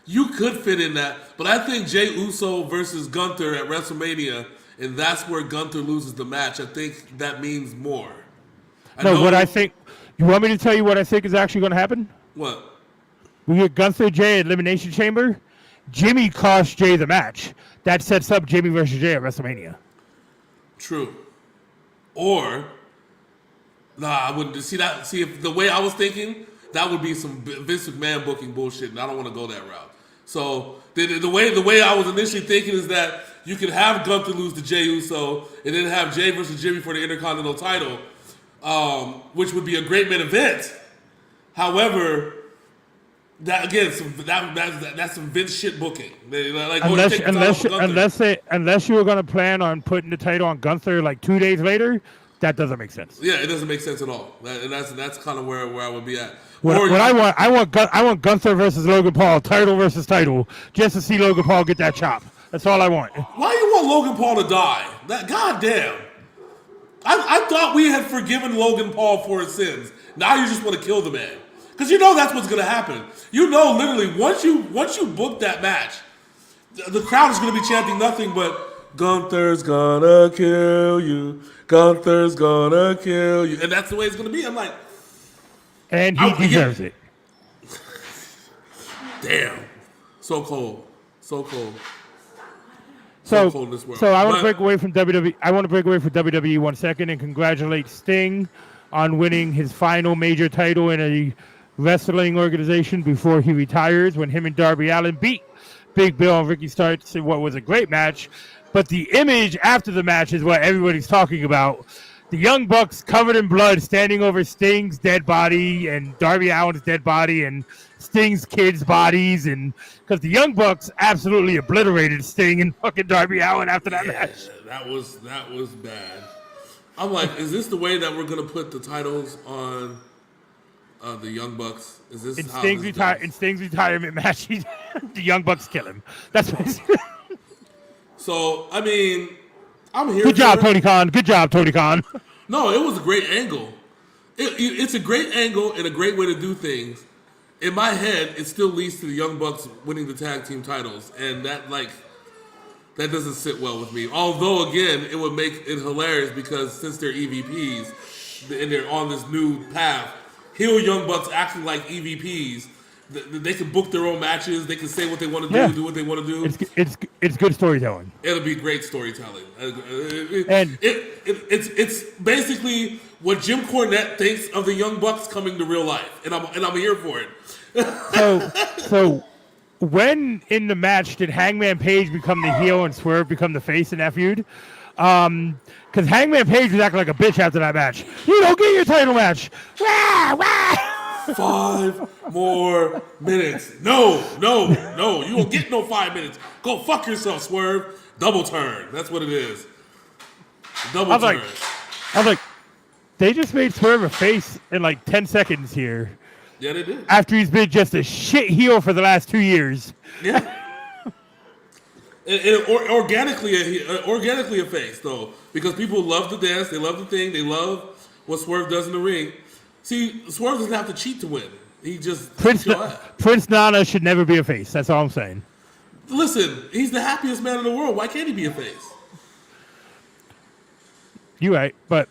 You could fit in that, but I think Jey Uso versus Gunther at WrestleMania, and that's where Gunther loses the match. I think that means more.
I think. You want me to tell you what I think is actually going to happen?
What?
We get Gunther Jey at Elimination Chamber. Jimmy cost Jey the match. That sets up Jimmy versus Jey at WrestleMania.
True. Or, I wouldn't see that. See, if the way I was thinking, that would be some Vince McMahon booking bullshit, and I don't want to go that route. So the way I was initially thinking is that you could have Gunther lose to Jey Uso, and then have Jey versus Jimmy for the Intercontinental title, which would be a great main event. However, that again, that's some Vince shit booking. Like,
unless you were going to plan on putting the title on Gunther like 2 days later, that doesn't make sense.
Yeah, it doesn't make sense at all. And that's kind of where I would be at.
I want Gunther versus Logan Paul, title versus title, just to see Logan Paul get that chop. That's all I want.
Why you want Logan Paul to die? Goddamn. I thought we had forgiven Logan Paul for his sins. Now you just want to kill the man. Because you know that's what's going to happen. You know, literally, once you book that match, the crowd is going to be chanting nothing but, Gunther's gonna kill you. Gunther's gonna kill you. And that's the way it's going to be. I'm like...
And he deserves it.
Damn. So cold. So cold.
So I want to break away from WWE. I want to break away from WWE 1 second and congratulate Sting on winning his final major title in a wrestling organization before he retires, when him and Darby Allin beat Big Bill and Ricky Starks in what was a great match. But the image after the match is what everybody's talking about. The Young Bucks covered in blood standing over Sting's dead body and Darby Allin's dead body and Sting's kids' bodies, and because the Young Bucks absolutely obliterated Sting and fucking Darby Allin after that match.
That was bad. I'm like, is this the way that we're gonna put the titles on the Young Bucks? Is this how
in Sting's retirement match? The Young Bucks kill him. That's basically.
So I mean, I'm here.
Good job, Tony Khan. Good job, Tony Khan.
No, it was a great angle. It's a great angle and a great way to do things. In my head, it still leads to the Young Bucks winning the tag team titles, and that doesn't sit well with me. Although, again, it would make it hilarious because since they're EVPs and they're on this new path, heel Young Bucks acting like EVPs, they can book their own matches. They can say what they want to do what they want to do.
It's good storytelling.
It'll be great storytelling. It's basically what Jim Cornette thinks of the Young Bucks coming to real life, and I'm here for it.
So when in the match did Hangman Page become the heel and Swerve become the face in that feud? Because Hangman Page was acting like a bitch after that match. You don't get your title match. Wah, wah.
5 more minutes. No. You don't get no 5 minutes. Go fuck yourself, Swerve. Double turn. That's what it is. Double turn.
I was like, they just made Swerve a face in like 10 seconds here.
Yeah, they did.
After he's been just a shit heel for the last 2 years.
Yeah. Organically a face, though. Because people love the dance. They love the thing. They love what Swerve does in the ring. See, Swerve doesn't have to cheat to win. He just...
Prince Nana should never be a face. That's all I'm saying.
Listen, he's the happiest man in the world. Why can't he be a face?
You're right, but...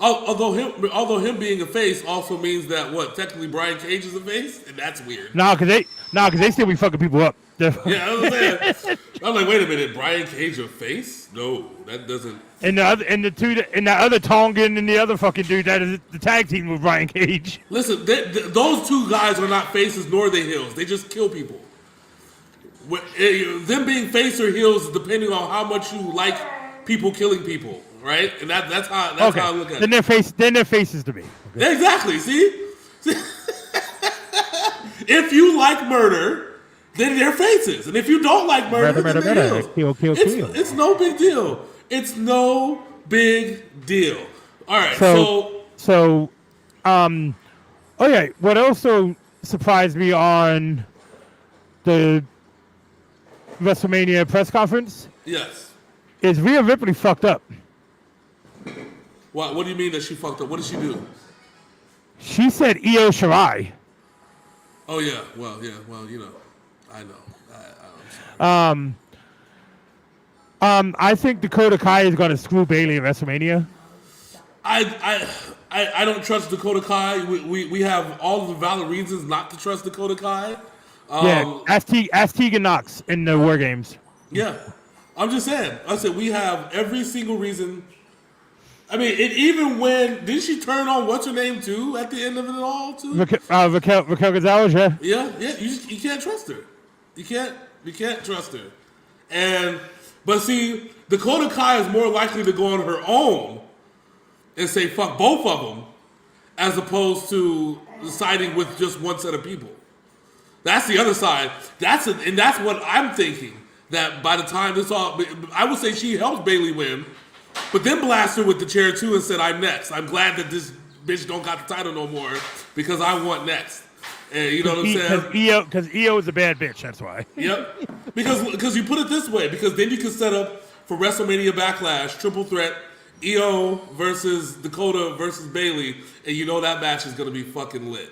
Although him being a face also means that technically Brian Cage is a face, and that's weird.
Because they still be fucking people up.
Yeah, I was saying. I'm like, wait a minute, Brian Cage a face? No, that doesn't.
And the other Tongan and the other fucking dude that is the tag team with Brian Cage.
Listen, those two guys are not faces nor they heels. They just kill people. Them being face or heels depending on how much you like people killing people, right? And that's how I look at it.
Then their faces to me. Okay.
Exactly. See? If you like murder, then they're faces, and if you don't like murder, then they're heels.
Kill.
It's no big deal. It's no big deal. All right.
Okay. What also surprised me on the WrestleMania press conference?
Yes.
Is Rhea Ripley fucked up?
What do you mean that she fucked up? What did she do?
She said Io Shirai.
Oh yeah. Well, you know, I know. I'm sorry.
I think Dakota Kai is going to screw Bayley at WrestleMania.
I don't trust Dakota Kai. We have all of the valid reasons not to trust Dakota Kai.
Ask Tegan Knox in the War Games.
Yeah, I'm just saying. I said we have every single reason. I mean, even when didn't she turn on what's her name too at the end of it all too?
Raquel Gonzalez, yeah.
Yeah. You can't trust her. You can't trust her. But see, Dakota Kai is more likely to go on her own and say fuck both of them, as opposed to siding with just one set of people. That's the other side. That's what I'm thinking. That by the time this all, I would say she helps Bayley win. But then blast her with the chair too and said, I'm next. I'm glad that this bitch don't got the title no more because I want next. And you know what I'm saying?
Because Io is a bad bitch, that's why.
Yep. Because you put it this way, because then you can set up for WrestleMania Backlash, triple threat, Io versus Dakota versus Bayley, and you know that match is going to be fucking lit.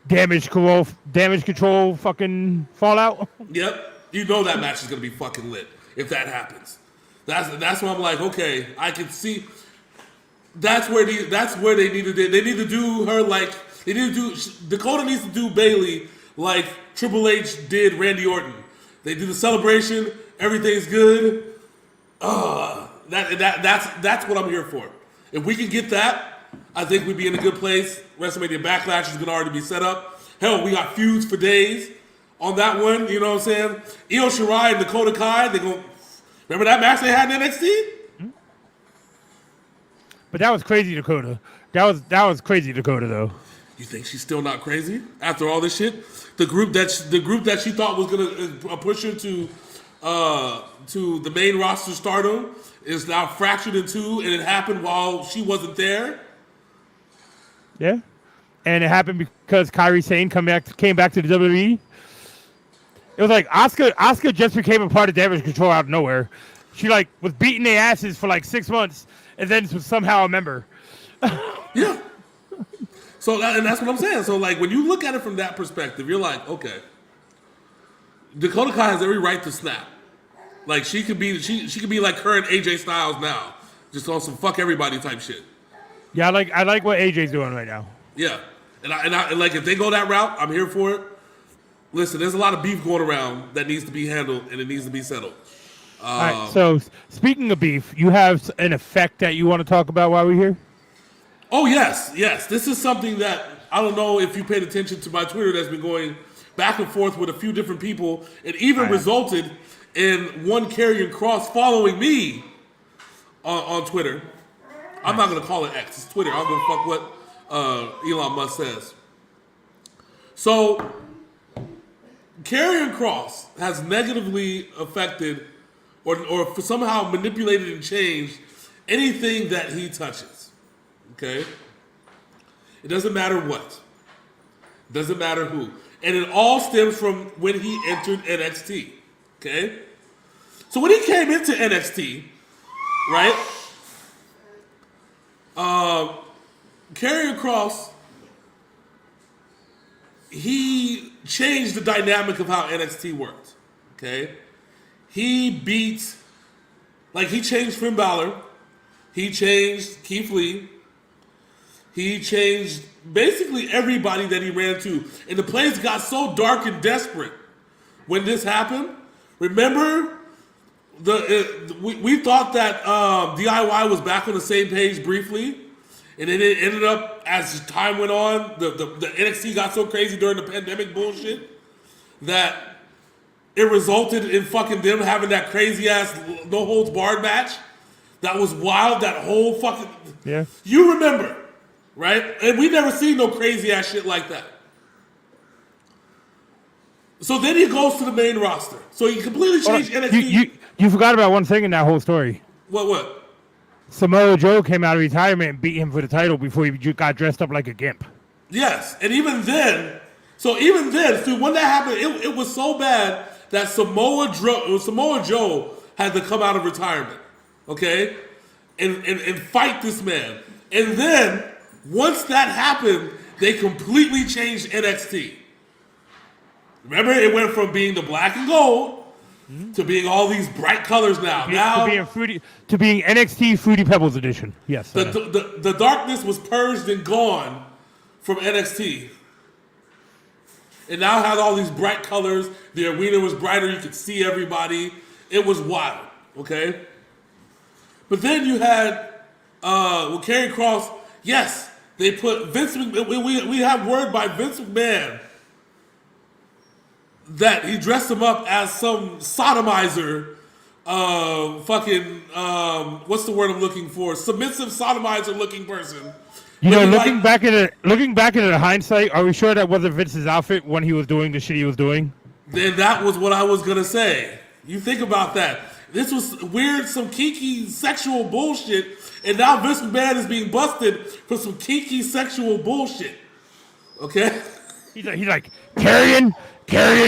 Damage control fucking fallout?
Yep. You know that match is going to be fucking lit if that happens. That's why I'm like, okay, I can see. That's where they need to do. They need to do her like they need to do. Dakota needs to do Bayley like Triple H did Randy Orton. They do the celebration. Everything's good. That's what I'm here for. If we can get that, I think we'd be in a good place. WrestleMania Backlash is going to already be set up. Hell, we got feuds for days on that one. You know what I'm saying? Io Shirai and Dakota Kai. They go. Remember that match they had in NXT?
But that was crazy, Dakota. That was crazy, Dakota, though.
You think she's still not crazy after all this shit? The group that she thought was gonna push her to the main roster stardom is now fractured in two, and it happened while she wasn't there.
Yeah, and it happened because Kairi Sane came back to the WWE. It was like Asuka just became a part of Damage Control out of nowhere. She like was beating their asses for like 6 months, and then was somehow a member.
Yeah. So that's what I'm saying. So like when you look at it from that perspective, you're like, okay, Dakota Kai has every right to snap. Like she could be like current AJ Styles now, just on some fuck everybody type shit.
Yeah, I like what AJ's doing right now.
Yeah, and I like if they go that route, I'm here for it. Listen, there's a lot of beef going around that needs to be handled and it needs to be settled.
All right. So speaking of beef, you have an effect that you want to talk about while we're here?
Oh yes. This is something that I don't know if you paid attention to my Twitter that's been going back and forth with a few different people. It even resulted in one Karrion Kross following me on Twitter. I'm not going to call it X. It's Twitter. I don't give a fuck what Elon Musk says. So Karrion Kross has negatively affected or somehow manipulated and changed anything that he touches. Okay? It doesn't matter what. It doesn't matter who. And it all stems from when he entered NXT. Okay? So when he came into NXT, right? Karrion Kross, he changed the dynamic of how NXT worked. Okay? He changed Finn Balor. He changed Keith Lee. He changed basically everybody that he ran to. And the place got so dark and desperate when this happened, remember we thought that DIY was back on the same page briefly, and then it ended up as time went on, the NXT got so crazy during the pandemic bullshit that it resulted in fucking them having that crazy ass no holds barred match. That was wild. That whole fucking You remember, right? And we never seen no crazy ass shit like that. So then he goes to the main roster. So he completely changed NXT.
You forgot about one thing in that whole story.
What?
Samoa Joe came out of retirement and beat him for the title before he got dressed up like a gimp.
Yes, and even then, so when that happened, it was so bad that Samoa Joe had to come out of retirement, okay, and fight this man. And then once that happened, they completely changed NXT. Remember, it went from being the black and gold to being all these bright colors now.
To being NXT Fruity Pebbles edition. Yes.
The darkness was purged and gone from NXT. It now has all these bright colors. The arena was brighter. You could see everybody. It was wild. Okay. But then you had with Karrion Kross. Yes, they put Vince. We have word by Vince McMahon that he dressed him up as some sodomizer, what's the word I'm looking for? Submissive sodomizer looking person.
You know, looking back at it in hindsight, are we sure that wasn't Vince's outfit when he was doing the shit he was doing?
Then that was what I was gonna say. You think about that. This was weird, some kinky sexual bullshit, and now Vince McMahon is being busted for some kinky sexual bullshit. Okay?
He's like, Karrion,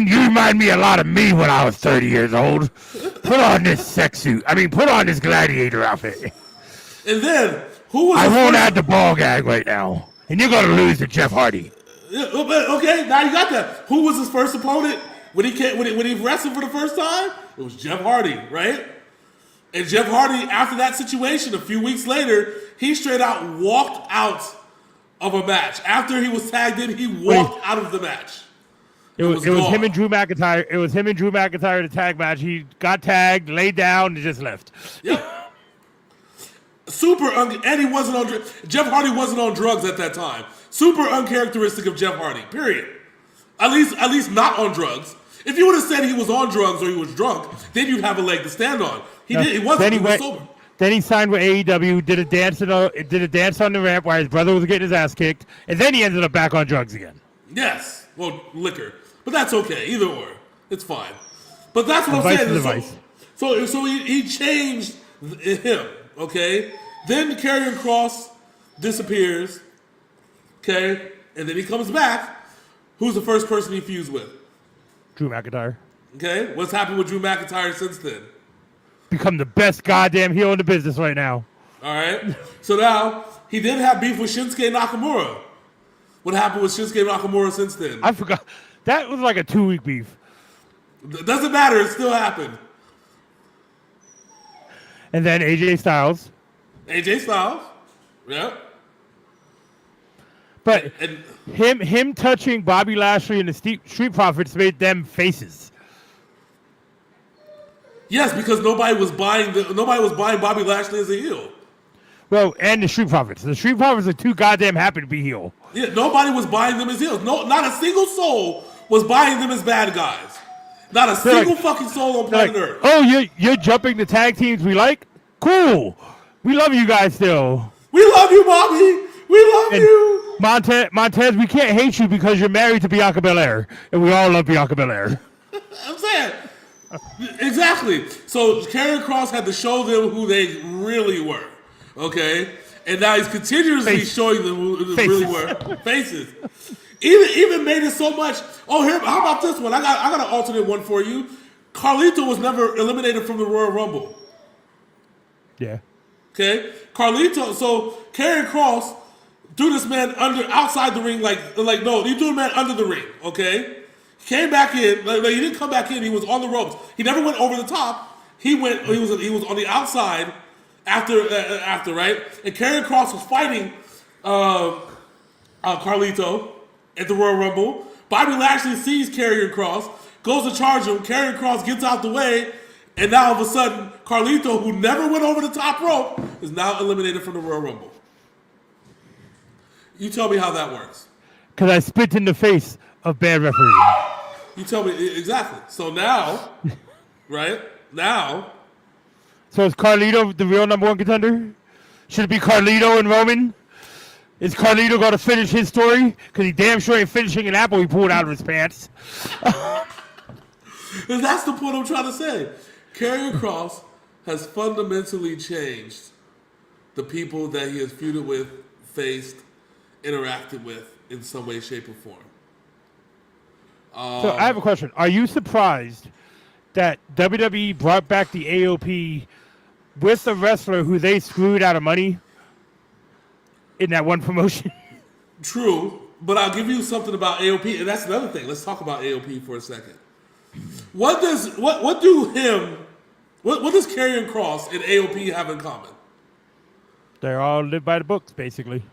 you remind me a lot of me when I was 30 years old. Put on this put on this gladiator outfit.
And then, who was
I won't add the ball gag right now. And you're going to lose to Jeff Hardy.
Okay, now you got that. Who was his first opponent when he wrestled for the first time? It was Jeff Hardy, right? And Jeff Hardy, after that situation, a few weeks later, he straight out walked out of a match. After he was tagged in, he walked out of the match.
It was him and Drew McIntyre. It was him and Drew McIntyre the tag match. He got tagged, laid down, and just left.
Yep. And he wasn't on. Jeff Hardy wasn't on drugs at that time. Super uncharacteristic of Jeff Hardy. Period. At least not on drugs. If you would have said he was on drugs or he was drunk, then you'd have a leg to stand on. He wasn't. He was sober.
Then he signed with AEW, did a dance on the ramp while his brother was getting his ass kicked, and then he ended up back on drugs again.
Yes. Well, liquor. But that's okay. Either or. It's fine. But that's what I'm saying. So he changed him, okay? Then Karrion Kross disappears, okay? And then he comes back. Who's the first person he fused with?
Drew McIntyre.
Okay? What's happened with Drew McIntyre since then?
Become the best goddamn heel in the business right now.
All right? So now, he did have beef with Shinsuke Nakamura. What happened with Shinsuke Nakamura since then?
I forgot. That was like a 2-week beef.
Doesn't matter. It still happened.
And then AJ Styles.
Yep.
But him touching Bobby Lashley and the Street Profits made them faces.
Yes, because nobody was buying Bobby Lashley as a heel.
Well, and the Street Profits. The Street Profits are too goddamn happy to be heel.
Yeah, nobody was buying them as heels. No, not a single soul was buying them as bad guys. Not a single fucking soul on planet Earth.
Oh, you're jumping the tag teams we like? Cool. We love you guys still.
We love you, Bobby. We love you.
Montez, we can't hate you because you're married to Bianca Belair. And we all love Bianca Belair.
I'm saying. Exactly. So Karrion Kross had to show them who they really were. Okay? And now he's continuously showing them who they really were. Faces. Even made it so much. Oh, here, how about this one? I got an alternate one for you. Carlito was never eliminated from the Royal Rumble.
Yeah.
Okay? Carlito, so Karrion Kross threw this man outside the ring, no, he threw a man under the ring, okay? Came back in, he didn't come back in, he was on the ropes. He never went over the top. He was on the outside after, right? And Karrion Kross was fighting Carlito at the Royal Rumble. Bobby Lashley sees Karrion Kross, goes to charge him. Karrion Kross gets out the way, and now all of a sudden, Carlito, who never went over the top rope, is now eliminated from the Royal Rumble. You tell me how that works.
Because I spit in the face of bad refereeing.
You tell me exactly. So now, right now.
So is Carlito the real number one contender? Should it be Carlito and Roman? Is Carlito going to finish his story? Because he damn sure ain't finishing an apple he pulled out of his pants.
And that's the point I'm trying to say. Karrion Kross has fundamentally changed the people that he has feuded with, faced, interacted with in some way, shape, or form.
So I have a question. Are you surprised that WWE brought back the AOP with a wrestler who they screwed out of money in that one promotion?
True, but I'll give you something about AOP, and that's another thing. Let's talk about AOP for a second. What does Karrion Kross and AOP have in common?
They all live by the books, basically.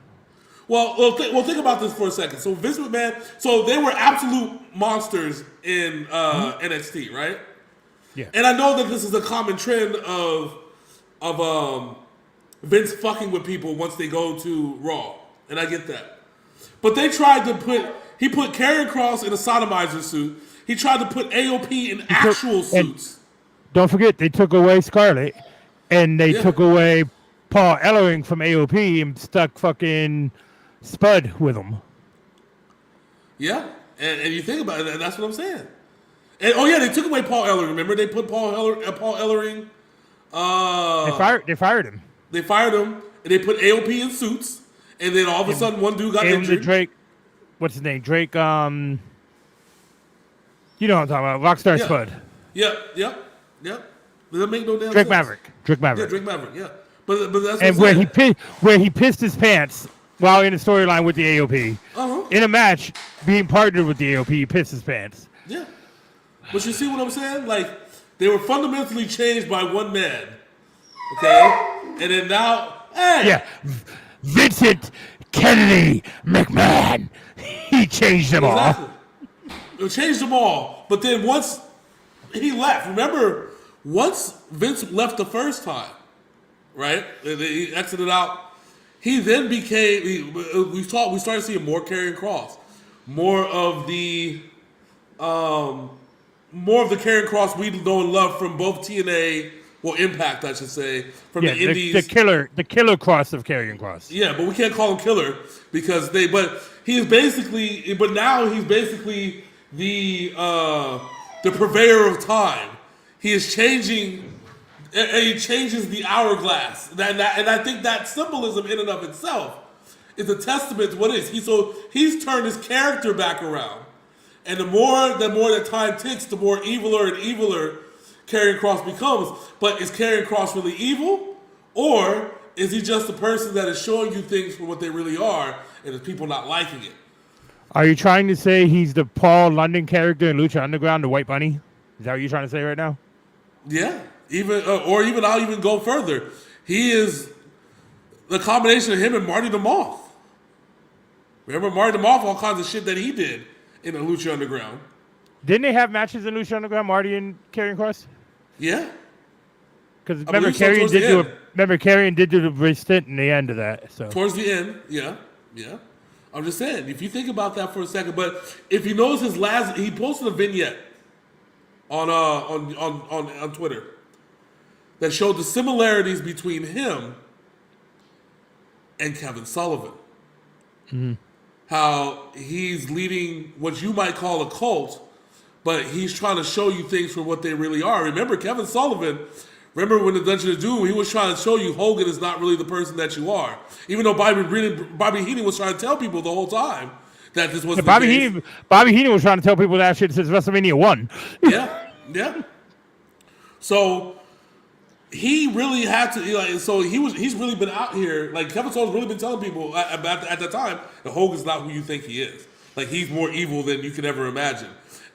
Well, think about this for a second. So Vince McMahon, so they were absolute monsters in NXT, right?
Yeah.
And I know that this is a common trend of Vince fucking with people once they go to Raw, and I get that. But they tried to put Karrion Kross in a sodomizer suit. He tried to put AOP in actual suits.
Don't forget, they took away Scarlett, and they took away Paul Ellering from AOP and stuck fucking Spud with him.
Yeah, and you think about it, and that's what I'm saying. And they took away Paul Ellering. Remember, they put Paul Ellering.
They fired him.
They fired him, and they put AOP in suits. And then all of a sudden, one dude got injured.
Drake, what's his name? Drake. You know what I'm talking about? Rockstar Spud.
Yep. Does that make no damn
Drake
sense?
Maverick.
Yeah, Drake Maverick. Yeah, but that's
and where he pissed his pants while in a storyline with the AOP. In a match, being partnered with the AOP, he pissed his pants.
Yeah, but you see what I'm saying? Like, they were fundamentally changed by one man. Okay, and then now,
Vincent Kennedy McMahon. He changed them all.
It changed them all. But then once he left, remember, once Vince left the first time, right? He exited out. He then became. We started seeing more Karrion Kross, more of the Karrion Kross we know and love from both TNA. Well, Impact, I should say, from the Indies.
The killer Kross of Karrion Kross.
Yeah, but we can't call him killer because but now he's basically the purveyor of time. He is changing, and he changes the hourglass. And I think that symbolism in and of itself is a testament to what it is. He's turned his character back around. And the more that time ticks, the more eviler and eviler Karrion Kross becomes. But is Karrion Kross really evil? Or is he just a person that is showing you things for what they really are, and is people not liking it?
Are you trying to say he's the Paul London character in Lucha Underground, the White Bunny? Is that what you're trying to say right now?
Yeah. I'll even go further. He is the combination of him and Marty the Moth. Remember Marty the Moth, all kinds of shit that he did in the Lucha Underground.
Didn't they have matches in Lucha Underground, Marty and Karrion Kross?
Yeah.
Because remember, Karrion did do the stint in the end of that. So
towards the end, yeah. I'm just saying, if you think about that for a second, but if you notice he posted a vignette on Twitter that showed the similarities between him and Kevin Sullivan. Mm-hmm. How he's leading what you might call a cult, but he's trying to show you things for what they really are. Remember, Kevin Sullivan, when the Dungeon of Doom, he was trying to show you Hogan is not really the person that you are. Even though Bobby Heenan was trying to tell people the whole time that this wasn't the case.
Bobby Heenan was trying to tell people that shit since WrestleMania 1.
Yeah. So he really had to, he's really been out here, like Kevin Sullivan's really been telling people at that time that Hogan's not who you think he is. Like, he's more evil than you could ever imagine.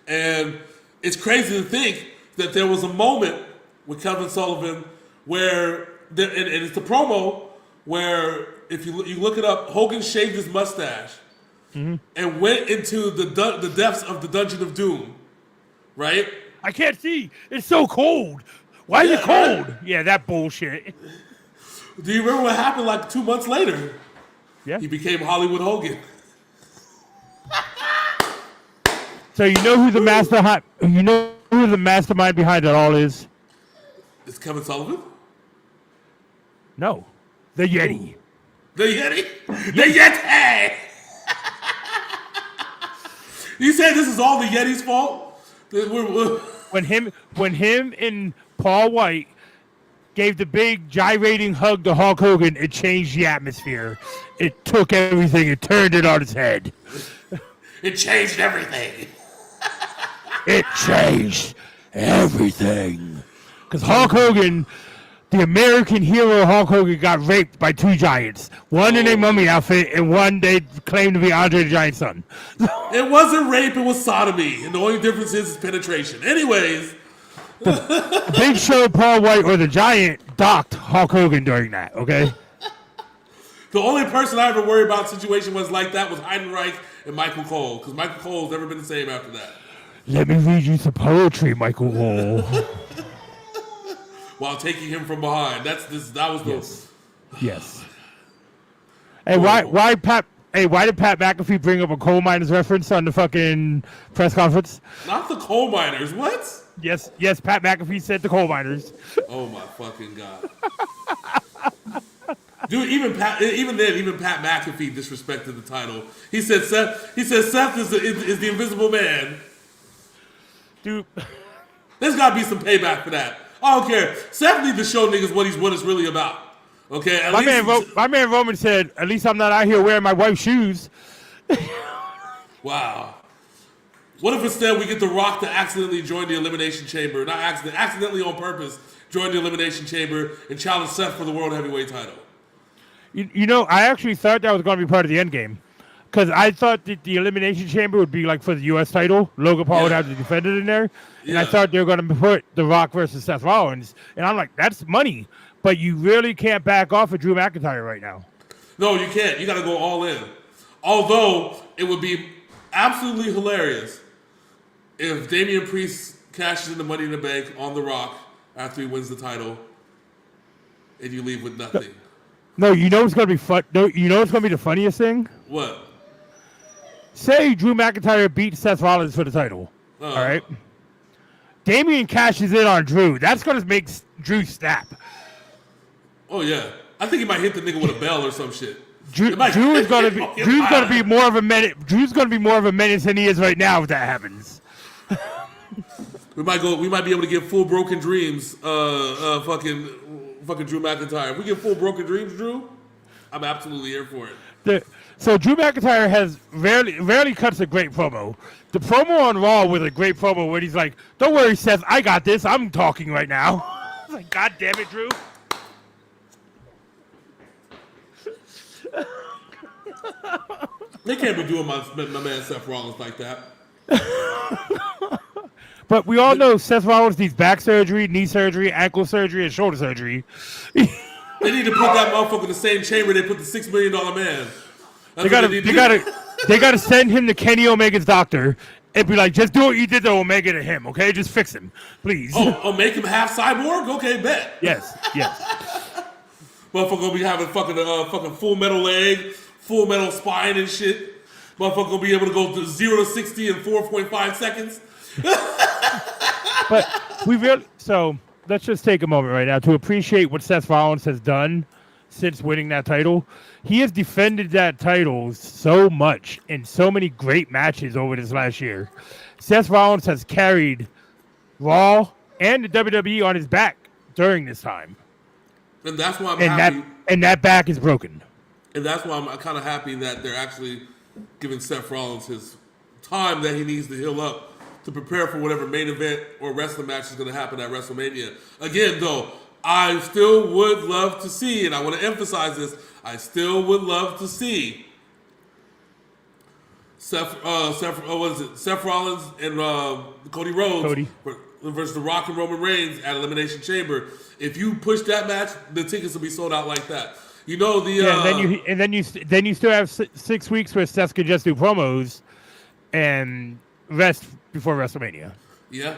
And it's crazy to think that there was a moment with Kevin Sullivan where, and it's the promo where, if you look it up, Hogan shaved his mustache and went into the depths of the Dungeon of Doom, right?
I can't see. It's so cold. Why is it cold? Right? Yeah, that bullshit.
Do you remember what happened like 2 months later?
Yeah.
He became Hollywood Hogan.
So you know who the mastermind behind it all is?
Is Kevin Sullivan?
No. The Yeti.
The Yeti? The Yeti! You say this is all the Yeti's fault?
When him and Paul White gave the big gyrating hug to Hulk Hogan, it changed the atmosphere. It took everything. It turned it on its head.
It changed everything.
It changed everything. Because Hulk Hogan, the American hero Hulk Hogan, got raped by 2 giants. One in a mummy outfit, and one they claimed to be Andre the Giant's son.
It wasn't rape, it was sodomy. And the only difference is penetration. Anyways.
The Big Show, Paul White, or the Giant docked Hulk Hogan during that, okay?
The only person I ever worried about situation was like that was Heidenreich and Michael Cole. Because Michael Cole's never been the same after that.
Let me read you some poetry, Michael Cole.
While taking him from behind. That was the...
Yes. Hey, why did Pat McAfee bring up a coal miners reference on the fucking press conference?
Not the coal miners. What?
Yes, Pat McAfee said the coal miners.
Oh my fucking God. Dude, even Pat McAfee disrespected the title. He said Seth is the invisible man.
Dude,
there's gotta be some payback for that. I don't care. Seth needs to show niggas what it's really about. Okay.
My man Roman said, "At least I'm not out here wearing my wife's shoes."
Wow. What if instead we get The Rock to accidentally join the Elimination Chamber, not accidentally on purpose, join the Elimination Chamber and challenge Seth for the World Heavyweight title?
You know, I actually thought that was going to be part of the end game. Because I thought that the Elimination Chamber would be like for the U.S. title. Logan Paul would have to defend it in there. And I thought they were going to put The Rock versus Seth Rollins. And I'm like, that's money. But you really can't back off of Drew McIntyre right now.
No, you can't. You got to go all in. Although, it would be absolutely hilarious if Damian Priest cashes in the Money in the Bank on The Rock after he wins the title and you leave with nothing.
No, you know what's going to be fun? No, you know what's going to be the funniest thing?
What?
Say Drew McIntyre beat Seth Rollins for the title. All right? Damian cashes in on Drew. That's going to make Drew snap.
Oh, yeah. I think he might hit the nigga with a bell or some shit.
Drew's going to be more of a menace. Drew's going to be more of a menace than he is right now if that happens.
We might be able to get full broken dreams. Fucking Drew McIntyre. If we get full broken dreams, Drew, I'm absolutely here for it.
So Drew McIntyre has rarely cuts a great promo. The promo on Raw was a great promo where he's like, "Don't worry, Seth, I got this. I'm talking right now." Like, God damn it, Drew.
They can't be doing my man Seth Rollins like that.
But we all know Seth Rollins needs back surgery, knee surgery, ankle surgery, and shoulder surgery.
They need to put that motherfucker in the same chamber they put the $6 million man.
They gotta send him to Kenny Omega's doctor and be like, just do what you did to Omega to him, okay? Just fix him, please.
Oh, make him half cyborg? Okay, bet.
Yes.
Motherfucker gonna be having fucking full metal leg, full metal spine and shit. Motherfucker gonna be able to go to 0 to 60 in 4.5 seconds.
But so let's just take a moment right now to appreciate what Seth Rollins has done since winning that title. He has defended that title so much in so many great matches over this last year. Seth Rollins has carried Raw and the WWE on his back during this time.
And that's why I'm happy.
And that back is broken.
And that's why I'm kind of happy that they're actually giving Seth Rollins his time that he needs to heal up to prepare for whatever main event or wrestling match is going to happen at WrestleMania. Again, though, I still would love to see, and I want to emphasize this, I still would love to see Seth Rollins and Cody Rhodes versus The Rock and Roman Reigns at Elimination Chamber. If you push that match, the tickets will be sold out like that. You know
and then you still have 6 weeks where Seth could just do promos and rest before WrestleMania.
Yeah.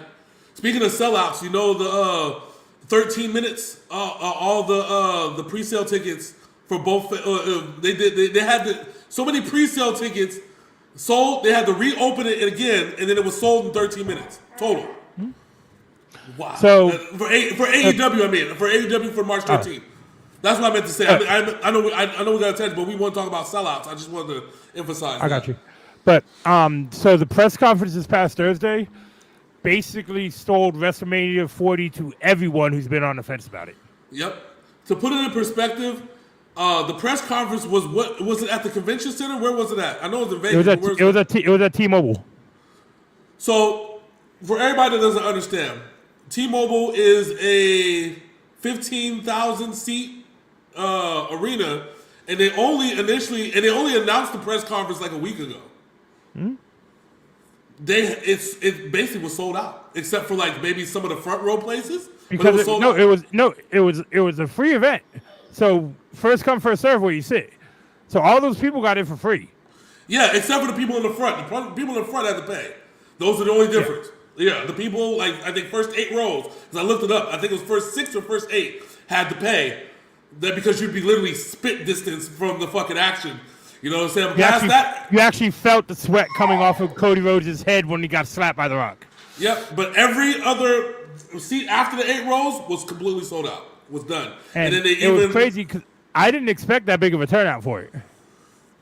Speaking of sellouts, you know the 13 minutes, all the pre-sale tickets for both. They had so many pre-sale tickets sold. They had to reopen it again, and then it was sold in 13 minutes total. Wow.
So
for AEW, I mean for AEW for March 13th. That's what I meant to say. I know we got attention, but we want to talk about sellouts. I just wanted to emphasize.
I got you. But so the press conference this past Thursday basically sold WrestleMania 40 to everyone who's been on the fence about it.
Yep. To put it in perspective, the press conference was it at the convention center? Where was it at? I know it was in Vegas.
It was at T-Mobile.
So for everybody that doesn't understand, T-Mobile is a 15,000 seat arena, and they only announced the press conference like a week ago. It basically was sold out, except for like maybe some of the front row places.
Because it was a free event. So first come, first serve where you sit. So all those people got in for free.
Yeah, except for the people in the front. The people in the front had to pay. Those are the only difference. Yeah, the people, like, I think first 8 rows, because I looked it up, I think it was first 6 or first 8 had to pay. That because you'd be literally spit distance from the fucking action. You know what I'm saying?
You actually felt the sweat coming off of Cody Rhodes' head when he got slapped by The Rock.
Yep, but every other seat after the 8 rows was completely sold out. Was done.
And then it was crazy because I didn't expect that big of a turnout for it.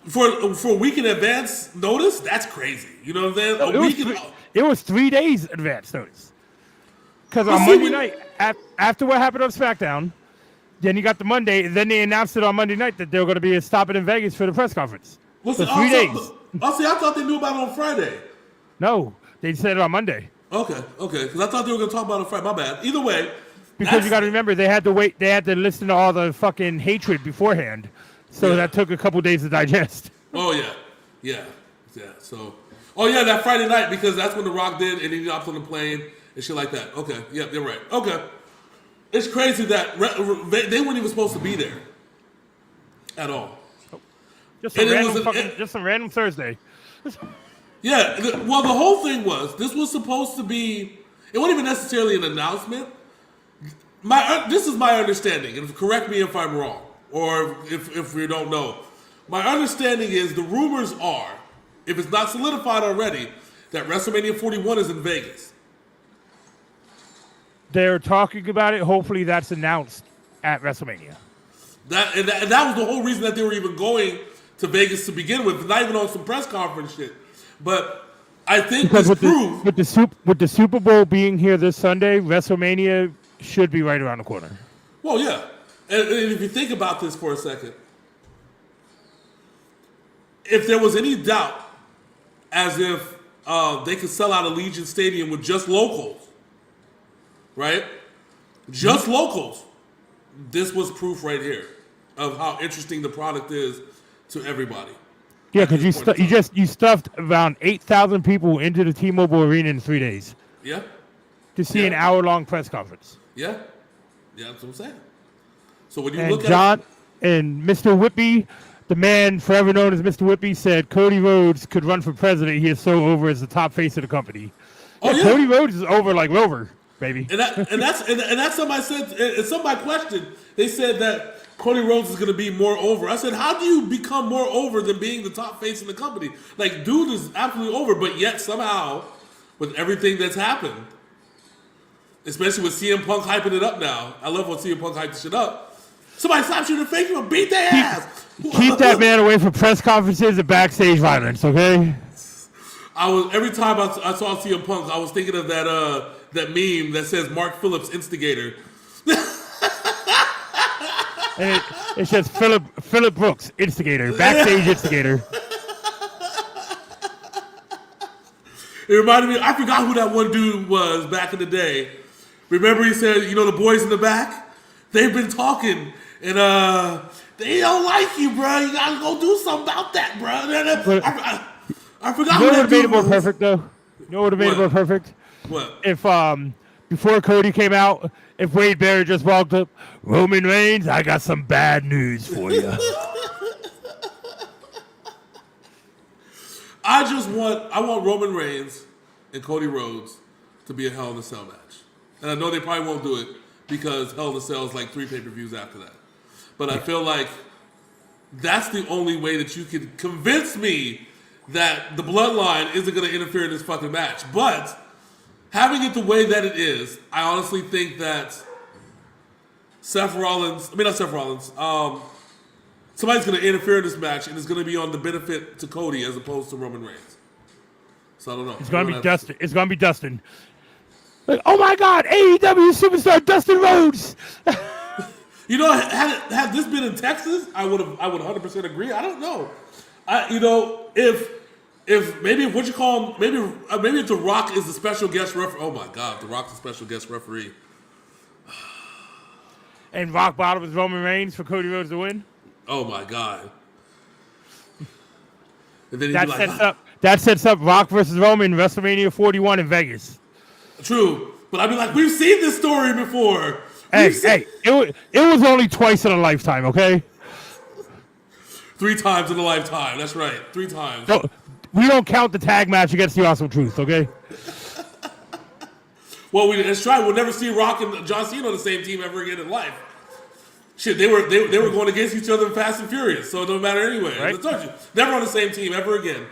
For a week in advance notice, that's crazy. You know what I'm saying?
It was 3 days advance notice. Because on Monday night, after what happened on SmackDown, then you got the Monday, and then they announced it on Monday night that they were going to be stopping in Vegas for the press conference.
For 3 days. I thought they knew about it on Friday.
No, they said it on Monday.
Okay. Because I thought they were going to talk about it on Friday. My bad. Either way.
Because you got to remember, they had to wait. They had to listen to all the fucking hatred beforehand. So that took a couple days to digest.
Oh, yeah. So, that Friday night, because that's when The Rock did, and he hopped on the plane and shit like that. Okay. Yeah, you're right. Okay. It's crazy that they weren't even supposed to be there at all.
Just some random Thursday.
Yeah. Well, the whole thing was, this was supposed to be, it wasn't even necessarily an announcement. This is my understanding, and correct me if I'm wrong, or if we don't know. My understanding is the rumors are, if it's not solidified already, that WrestleMania 41 is in Vegas.
They're talking about it. Hopefully that's announced at WrestleMania.
That was the whole reason that they were even going to Vegas to begin with, not even on some press conference shit. But I think with
the Super Bowl being here this Sunday, WrestleMania should be right around the corner.
Well, yeah. And if you think about this for a second, if there was any doubt as if they could sell out Allegiant Stadium with just locals, right? Just locals. This was proof right here of how interesting the product is to everybody.
Yeah, because you stuffed around 8,000 people into the T-Mobile Arena in 3 days.
Yeah.
To see an hour-long press conference.
Yeah. Yeah, that's what I'm saying. So when you
look at and Mr. Whippy, the man forever known as Mr. Whippy, said Cody Rhodes could run for president. He is so over as the top face of the company. Cody Rhodes is over like Rover, baby.
And that's somebody said. And somebody questioned. They said that Cody Rhodes is going to be more over. I said, how do you become more over than being the top face in the company? Like, dude is absolutely over, but yet somehow, with everything that's happened, especially with CM Punk hyping it up now. I love when CM Punk hypes shit up. Somebody slaps you in the face, you're going to beat their ass.
Keep that man away from press conferences and backstage violence, okay?
Every time I saw CM Punk, I was thinking of that meme that says Mark Phillips instigator.
And it says Philip Brooks instigator, backstage instigator.
It reminded me, I forgot who that one dude was back in the day. Remember he said, the boys in the back, they've been talking and they don't like you, bro. You gotta go do something about that, bro. I forgot who that dude was.
Perfect, though? You know what would have made it more perfect?
What?
If before Cody came out, if Wade Barrett just walked up, Roman Reigns, I got some bad news for you.
I want Roman Reigns and Cody Rhodes to be a Hell in a Cell match. And I know they probably won't do it because Hell in a Cell is like 3 pay-per-views after that. But I feel like that's the only way that you can convince me that the Bloodline isn't going to interfere in this fucking match. But having it the way that it is, I honestly think that somebody's going to interfere in this match, and it's going to be on the benefit to Cody as opposed to Roman Reigns. So I don't know.
It's going to be Dustin. It's going to be Dustin. Like, oh my God, AEW superstar Dustin Rhodes.
You know, had this been in Texas, I would 100% agree. I don't know. If maybe what you call maybe if The Rock is the special guest referee. Oh my God, The Rock's the special guest referee.
And Rock bottom is Roman Reigns for Cody Rhodes to win.
Oh my God. And then
that sets up Rock versus Roman Wrestlemania 41 in Vegas.
True, but I'd be like, we've seen this story before.
Hey, it was only twice in a lifetime, okay? 3
times in a lifetime. That's right, 3 times.
So, we don't count the tag match against the Awesome Truth, okay?
Well, let's try. We'll never see Rock and John Cena on the same team ever again in life. Shit, they were going against each other in Fast and Furious, so it don't matter anyway.
Right?
I told you, never on the same team ever again.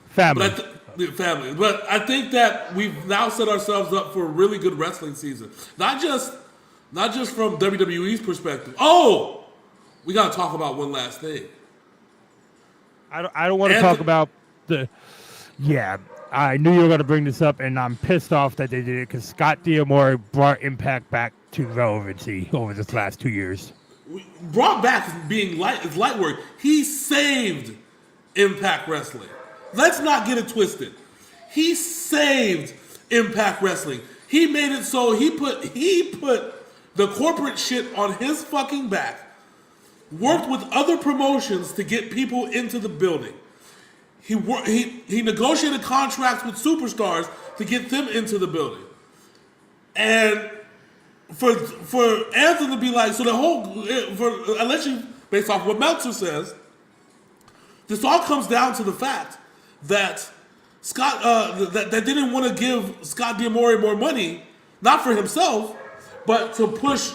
Family.
Family. But I think that we've now set ourselves up for a really good wrestling season. Not just from WWE's perspective. Oh, we got to talk about one last thing.
I don't want to talk about the. Yeah, I knew you were going to bring this up, and I'm pissed off that they did it because Scott D'Amore brought Impact back to relevancy over this last 2 years.
Brought back as being light work. He saved Impact Wrestling. Let's not get it twisted. He saved Impact Wrestling. He made it so he put the corporate shit on his fucking back. Worked with other promotions to get people into the building. He negotiated contracts with superstars to get them into the building. And for Anthem to be like, so the whole, unless you, based off what Meltzer says, this all comes down to the fact that Scott, that didn't want to give Scott D'Amore more money, not for himself, but to push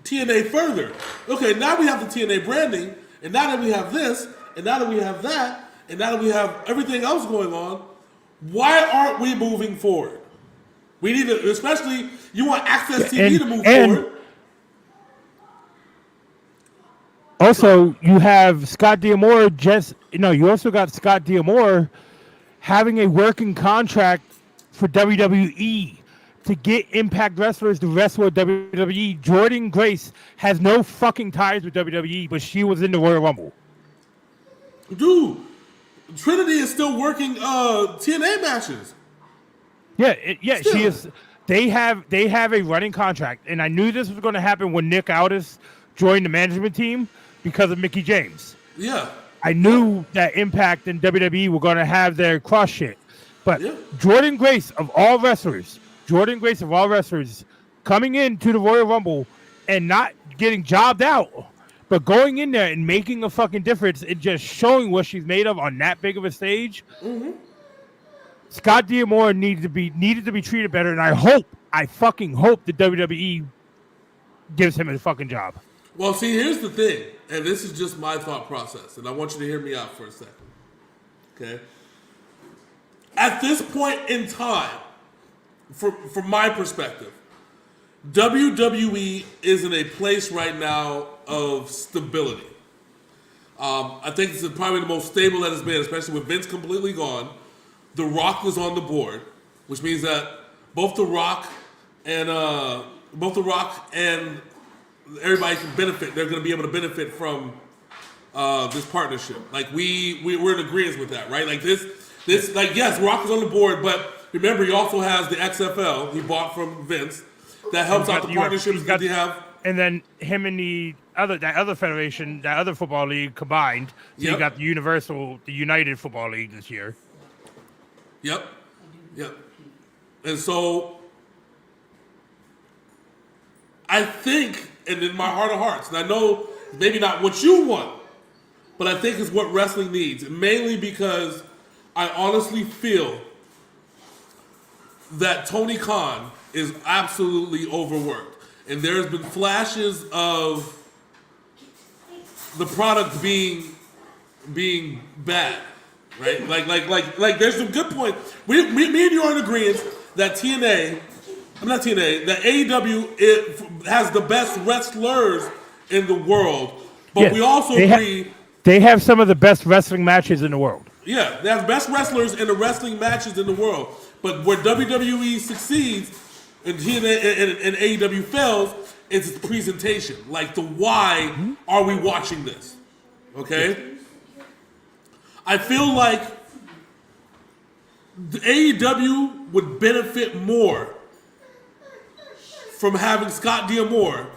TNA further. Okay, now we have the TNA branding, and now that we have this, and now that we have that, and now that we have everything else going on, why aren't we moving forward? We need to, especially, you want Access TV to move forward.
Also, you have Scott D'Amore you also got Scott D'Amore having a working contract for WWE to get Impact wrestlers to wrestle at WWE. Jordynne Grace has no fucking ties with WWE, but she was in the Royal Rumble.
Dude, Trinity is still working TNA matches.
Yeah, she is. They have a running contract, and I knew this was going to happen when Nick Aldis joined the management team because of Mickie James.
Yeah.
I knew that Impact and WWE were going to have their cross shit. But Jordynne Grace of all wrestlers, coming into the Royal Rumble and not getting jobbed out, but going in there and making a fucking difference and just showing what she's made of on that big of a stage. Mm-hmm. Scott D'Amore needed to be treated better, and I fucking hope the WWE gives him a fucking job.
Well, see, here's the thing, and this is just my thought process, and I want you to hear me out for a second. Okay? At this point in time, from my perspective, WWE is in a place right now of stability. I think it's probably the most stable that it's been, especially with Vince completely gone. The Rock is on the board, which means that both The Rock and everybody can benefit. They're going to be able to benefit from this partnership. Like we're in agreement with that, right? Like this, like yes, Rock is on the board, but remember he also has the XFL he bought from Vince that helps out the partnerships that they have.
And then him and that other federation, that other football league combined. So you got the United Football League this year.
Yep. And so I think, and in my heart of hearts, and I know maybe not what you want, but I think it's what wrestling needs. Mainly because I honestly feel that Tony Khan is absolutely overworked. And there's been flashes of the product being bad, right? Like there's some good points. Me and you are in agreement that that AEW has the best wrestlers in the world. But
Yes,
we also agree
they have some of the best wrestling matches in the world.
yeah, they have best wrestlers in the wrestling matches in the world. But where WWE succeeds and AEW fails, it's its presentation. Like the why are we watching this? Okay? I feel like the AEW would benefit more from having Scott D'Amore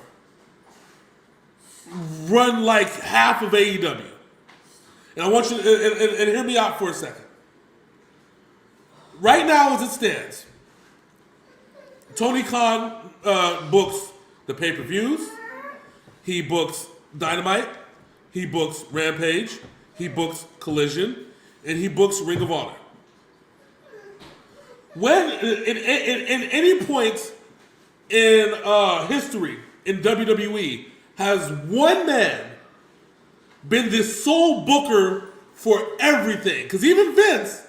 run like half of AEW. And I want you to and hear me out for a second. Right now, as it stands, Tony Khan books the pay-per-views. He books Dynamite. He books Rampage. He books Collision. And he books Ring of Honor. When, in any point in history in WWE, has one man been this sole booker for everything? Because even Vince,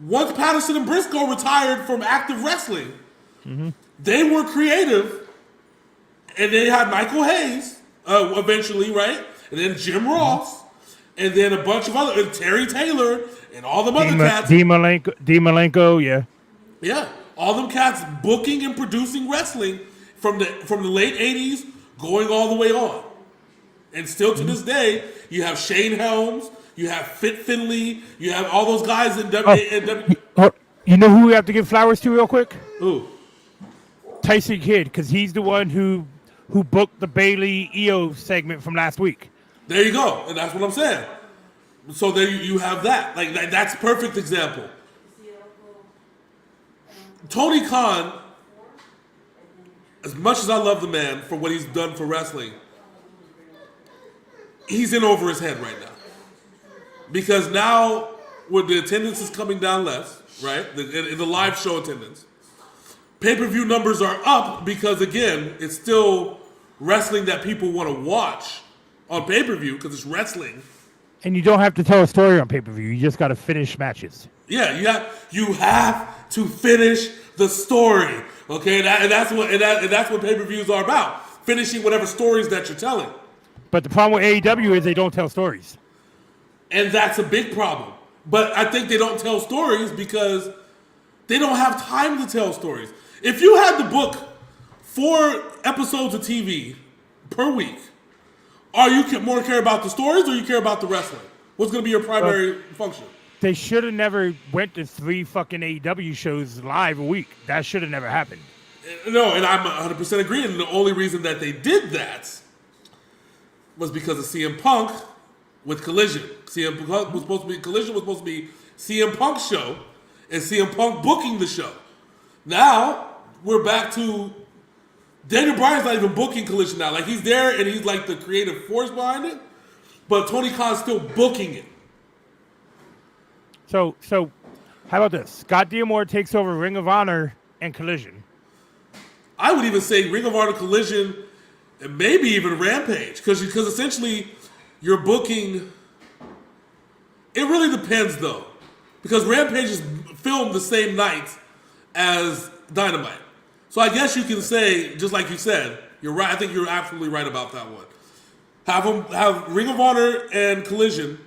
once Patterson and Briscoe retired from active wrestling, they were creative, and they had Michael Hayes eventually, right? And then Jim Ross, and then a bunch of other, and Terry Taylor, and all them other cats.
D. Malenko, yeah.
Yeah, all them cats booking and producing wrestling from the late 80s going all the way on. And still to this day, you have Shane Helms, you have Fit Finley, you have all those guys in WWE.
You know who we have to give flowers to real quick?
Who?
Tyson Kidd, because he's the one who booked the Bailey EO segment from last week.
There you go, and that's what I'm saying. So there you have that. Like that's a perfect example. Tony Khan, as much as I love the man for what he's done for wrestling, he's in over his head right now. Because now, when the attendance is coming down less, right? In the live show attendance, pay-per-view numbers are up because, again, it's still wrestling that people want to watch on pay-per-view because it's wrestling.
And you don't have to tell a story on pay-per-view. You just got to finish matches.
Yeah, you have to finish the story, okay? And that's what pay-per-views are about, finishing whatever stories that you're telling.
But the problem with AEW is they don't tell stories.
And that's a big problem. But I think they don't tell stories because they don't have time to tell stories. If you had to book 4 episodes of TV per week, are you more care about the stories or you care about the wrestling? What's going to be your primary function?
They should have never went to 3 fucking AEW shows live a week. That should have never happened.
No, and I'm 100% agreeing. And the only reason that they did that was because of CM Punk with Collision. CM Punk was supposed to be Collision was supposed to be CM Punk's show, and CM Punk booking the show. Now we're back to Daniel Bryan's not even booking Collision now. Like he's there and he's like the creative force behind it, but Tony Khan's still booking it.
So how about this? Scott D'Amore takes over Ring of Honor and Collision.
I would even say Ring of Honor, Collision, and maybe even Rampage, because essentially you're booking. It really depends though, because Rampage is filmed the same night as Dynamite. So I guess you can say, just like you said, you're right. I think you're absolutely right about that one. Have Ring of Honor and Collision.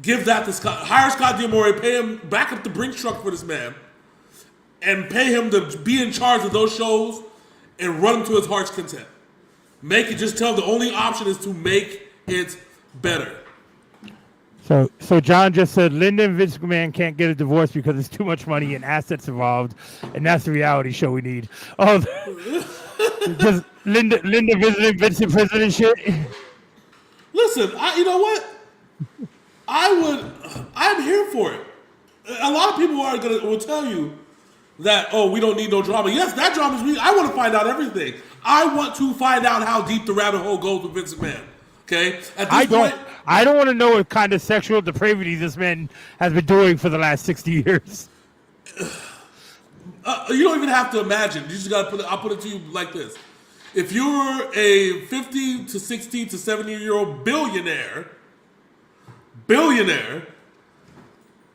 Give that to Scott. Hire Scott D'Amore, pay him, back up the Brinks truck for this man, and pay him to be in charge of those shows and run them to his heart's content. Make it. Just tell him the only option is to make it better.
So John just said Linda and Vince McMahon can't get a divorce because there's too much money and assets involved, and that's the reality show we need. Oh, just Linda visiting Vince in prison and shit.
Listen, you know what? I'm here for it. A lot of people will tell you that, we don't need no drama. Yes, that drama is real. I want to find out everything. I want to find out how deep the rabbit hole goes with Vince McMahon. Okay? At this point,
I don't want to know what kind of sexual depravity this man has been doing for the last 60 years.
You don't even have to imagine. You just gotta I'll put it to you like this. If you're a 50 to 60 to 70-year-old billionaire,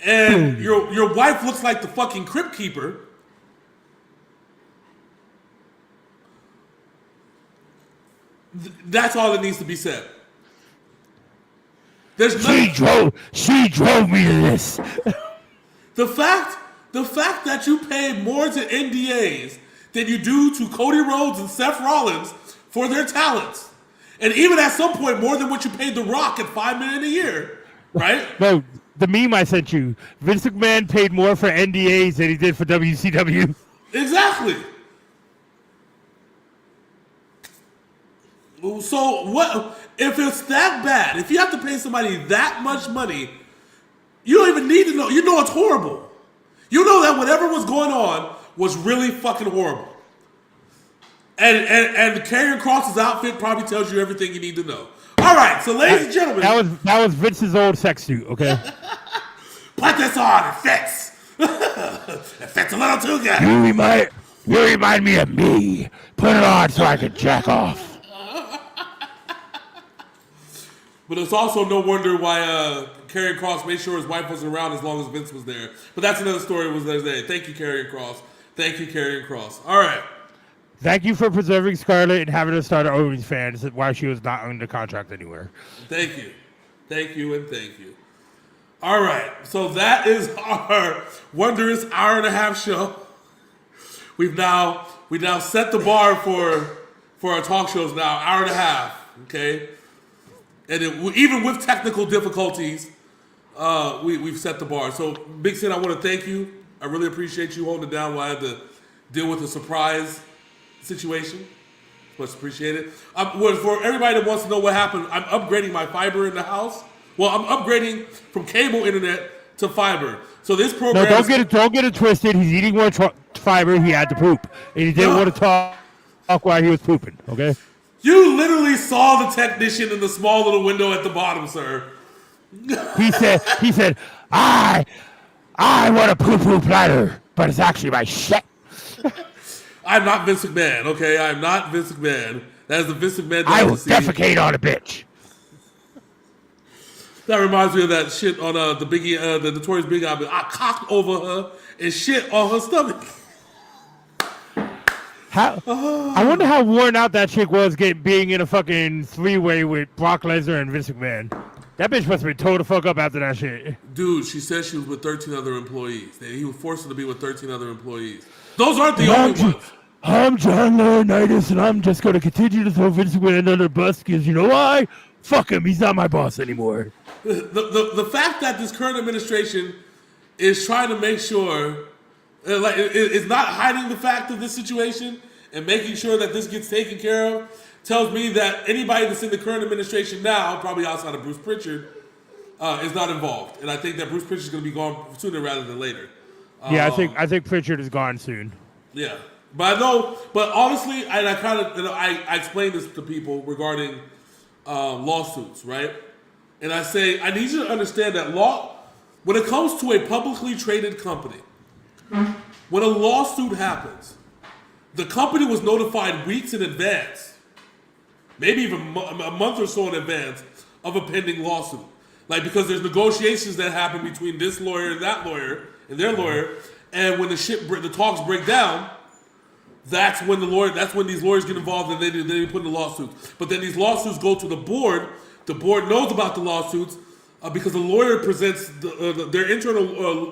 and your wife looks like the fucking crypt keeper, that's all that needs to be said.
She drove me to this.
The fact that you pay more to NDAs than you do to Cody Rhodes and Seth Rollins for their talents, and even at some point more than what you paid The Rock at $5 million a year, right?
No, the meme I sent you. Vince McMahon paid more for NDAs than he did for WCW.
Exactly. So what if it's that bad? If you have to pay somebody that much money, you don't even need to know. You know it's horrible. You know that whatever was going on was really fucking horrible. And Karrion Kross's outfit probably tells you everything you need to know. All right, so ladies and gentlemen,
that was Vince's old sex suit. Okay.
Put this on. It fits. It fits a little too good.
You remind me of me. Put it on so I can jack off.
But it's also no wonder why Karrion Kross made sure his wife wasn't around as long as Vince was there. But that's another story. Was there today. Thank you, Karrion Kross. Thank you, Karrion Kross. All right.
Thank you for preserving Scarlett and having us start our OnlyFans while she was not under contract anywhere.
Thank you. Thank you and thank you. All right. So that is our wondrous hour-and-a-half show. We now set the bar for our talk shows now, hour and a half. Okay. And even with technical difficulties, we've set the bar. So, Big Sin, I want to thank you. I really appreciate you holding it down while I had to deal with a surprise situation. Much appreciated. For everybody that wants to know what happened, I'm upgrading my fiber in the house. Well, I'm upgrading from cable internet to fiber. So this program.
No, don't get it twisted. He's eating more fiber. He had to poop, and he didn't want to talk while he was pooping. Okay.
You literally saw the technician in the small little window at the bottom, sir.
He said, I want a poo-poo platter, but it's actually my shit.
I'm not Vince McMahon, okay? I'm not Vince McMahon. That is the Vince McMahon.
I will defecate on a bitch.
That reminds me of that shit on the Notorious Big Album. I cocked over her and shit on her stomach.
I wonder how worn out that chick was being in a fucking three-way with Brock Lesnar and Vince McMahon. That bitch must have been tore the fuck up after that shit.
Dude, she said she was with 13 other employees. He was forced her to be with 13 other employees. Those aren't the only ones.
I'm John Laurinaitis, and I'm just going to continue to throw Vince McMahon under the bus because you know why? Fuck him. He's not my boss anymore.
The fact that this current administration is trying to make sure, it's not hiding the fact of this situation and making sure that this gets taken care of, tells me that anybody that's in the current administration now, probably outside of Bruce Pritchard, is not involved. And I think that Bruce Pritchard is going to be gone sooner rather than later.
Yeah, I think Pritchard is gone soon.
Yeah, but I know. But honestly, and I explain this to people regarding lawsuits, right? And I say I need you to understand that when it comes to a publicly traded company, when a lawsuit happens, the company was notified weeks in advance, maybe even a month or so in advance of a pending lawsuit. Like, because there's negotiations that happen between this lawyer and that lawyer and their lawyer, and when the talks break down, that's when these lawyers get involved and they put in the lawsuits. But then these lawsuits go to the board. The board knows about the lawsuits because the lawyer presents their internal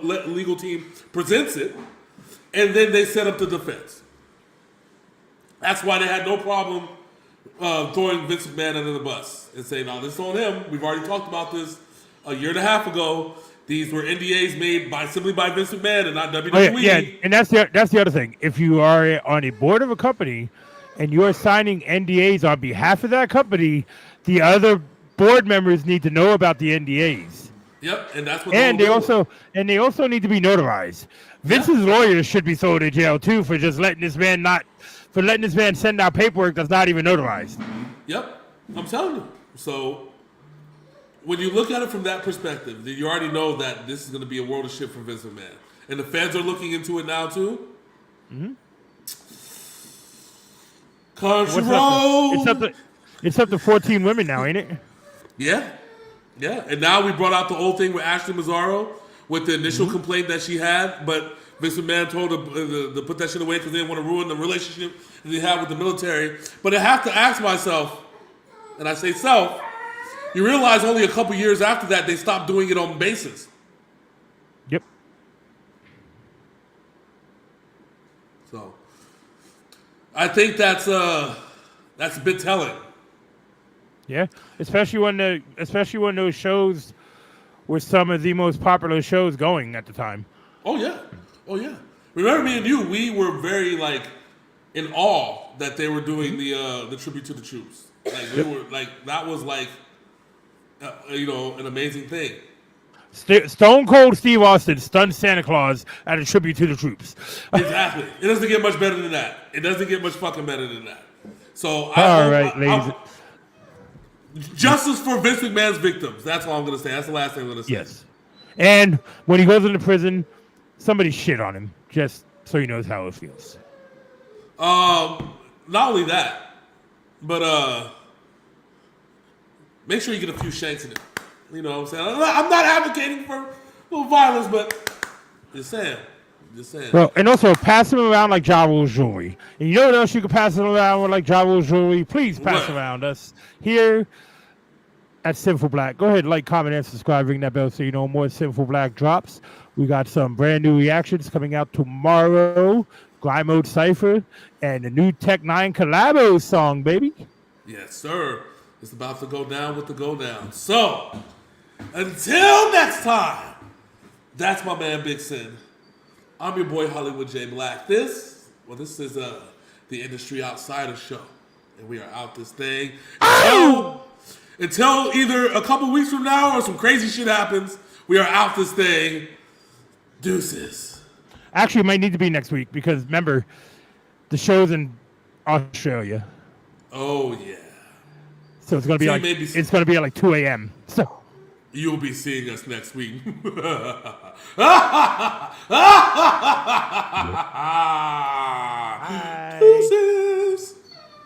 legal team presents it, and then they set up the defense. That's why they had no problem throwing Vince McMahon under the bus and saying, "No, this is on him. We've already talked about this a year and a half ago. These were NDAs made simply by Vince McMahon and not WWE."
Oh, yeah, and that's the other thing. If you are on a board of a company and you are signing NDAs on behalf of that company, the other board members need to know about the NDAs.
Yep, and that's what.
And they also need to be notarized. Vince's lawyers should be thrown in jail too for just letting this man send out paperwork that's not even notarized.
Yep, I'm telling you. So when you look at it from that perspective, then you already know that this is going to be a world of shit for Vince McMahon. And the fans are looking into it now, too. Mm-hmm. Country Road.
It's up to 14 women now, ain't it?
Yeah. Yeah. And now we brought out the old thing with Ashley Mazzaro with the initial complaint that she had, but Vince McMahon told her to put that shit away because they didn't want to ruin the relationship that they had with the military. But I have to ask myself, and I say self, you realize only a couple years after that they stopped doing it on basis.
Yep.
So I think that's a bit telling.
Yeah, especially when those shows were some of the most popular shows going at the time.
Oh yeah. Remember me and you? We were very in awe that they were doing the tribute to the troops. Like we were that was an amazing thing.
Stone Cold Steve Austin stunned Santa Claus at a tribute to the troops.
Exactly. It doesn't get much better than that. It doesn't get much fucking better than that. So
all right, ladies.
Justice for Vince McMahon's victims. That's all I'm going to say. That's the last thing I'm going to say.
Yes. And when he goes into prison, somebody shit on him, just so he knows how it feels.
Not only that, but make sure you get a few shanks in it. You know what I'm saying? I'm not advocating for violence, but just saying.
Well, and also pass him around like Ja Rule's jewelry. And you know what else you can pass him around with like Ja Rule's jewelry? Please pass around us here at Sinful Blaq. Go ahead, like, comment, and subscribe. Ring that bell so you know more Sinful Blaq drops. We got some brand new reactions coming out tomorrow. Grind Mode Cypher and the new Tech 9 Collabo song, baby.
Yes, sir. It's about to go down with the go down. So, until next time, that's my man Big Sin. I'm your boy Hollywood J. Blaq. This is the Industry Outsider Show. And we are out this thing. Until either a couple weeks from now or some crazy shit happens, we are out this thing. Deuces.
Actually, it might need to be next week because remember, the show's in Australia.
Oh yeah.
So it's gonna be it's gonna be at like 2 a.m. So
you'll be seeing us next week.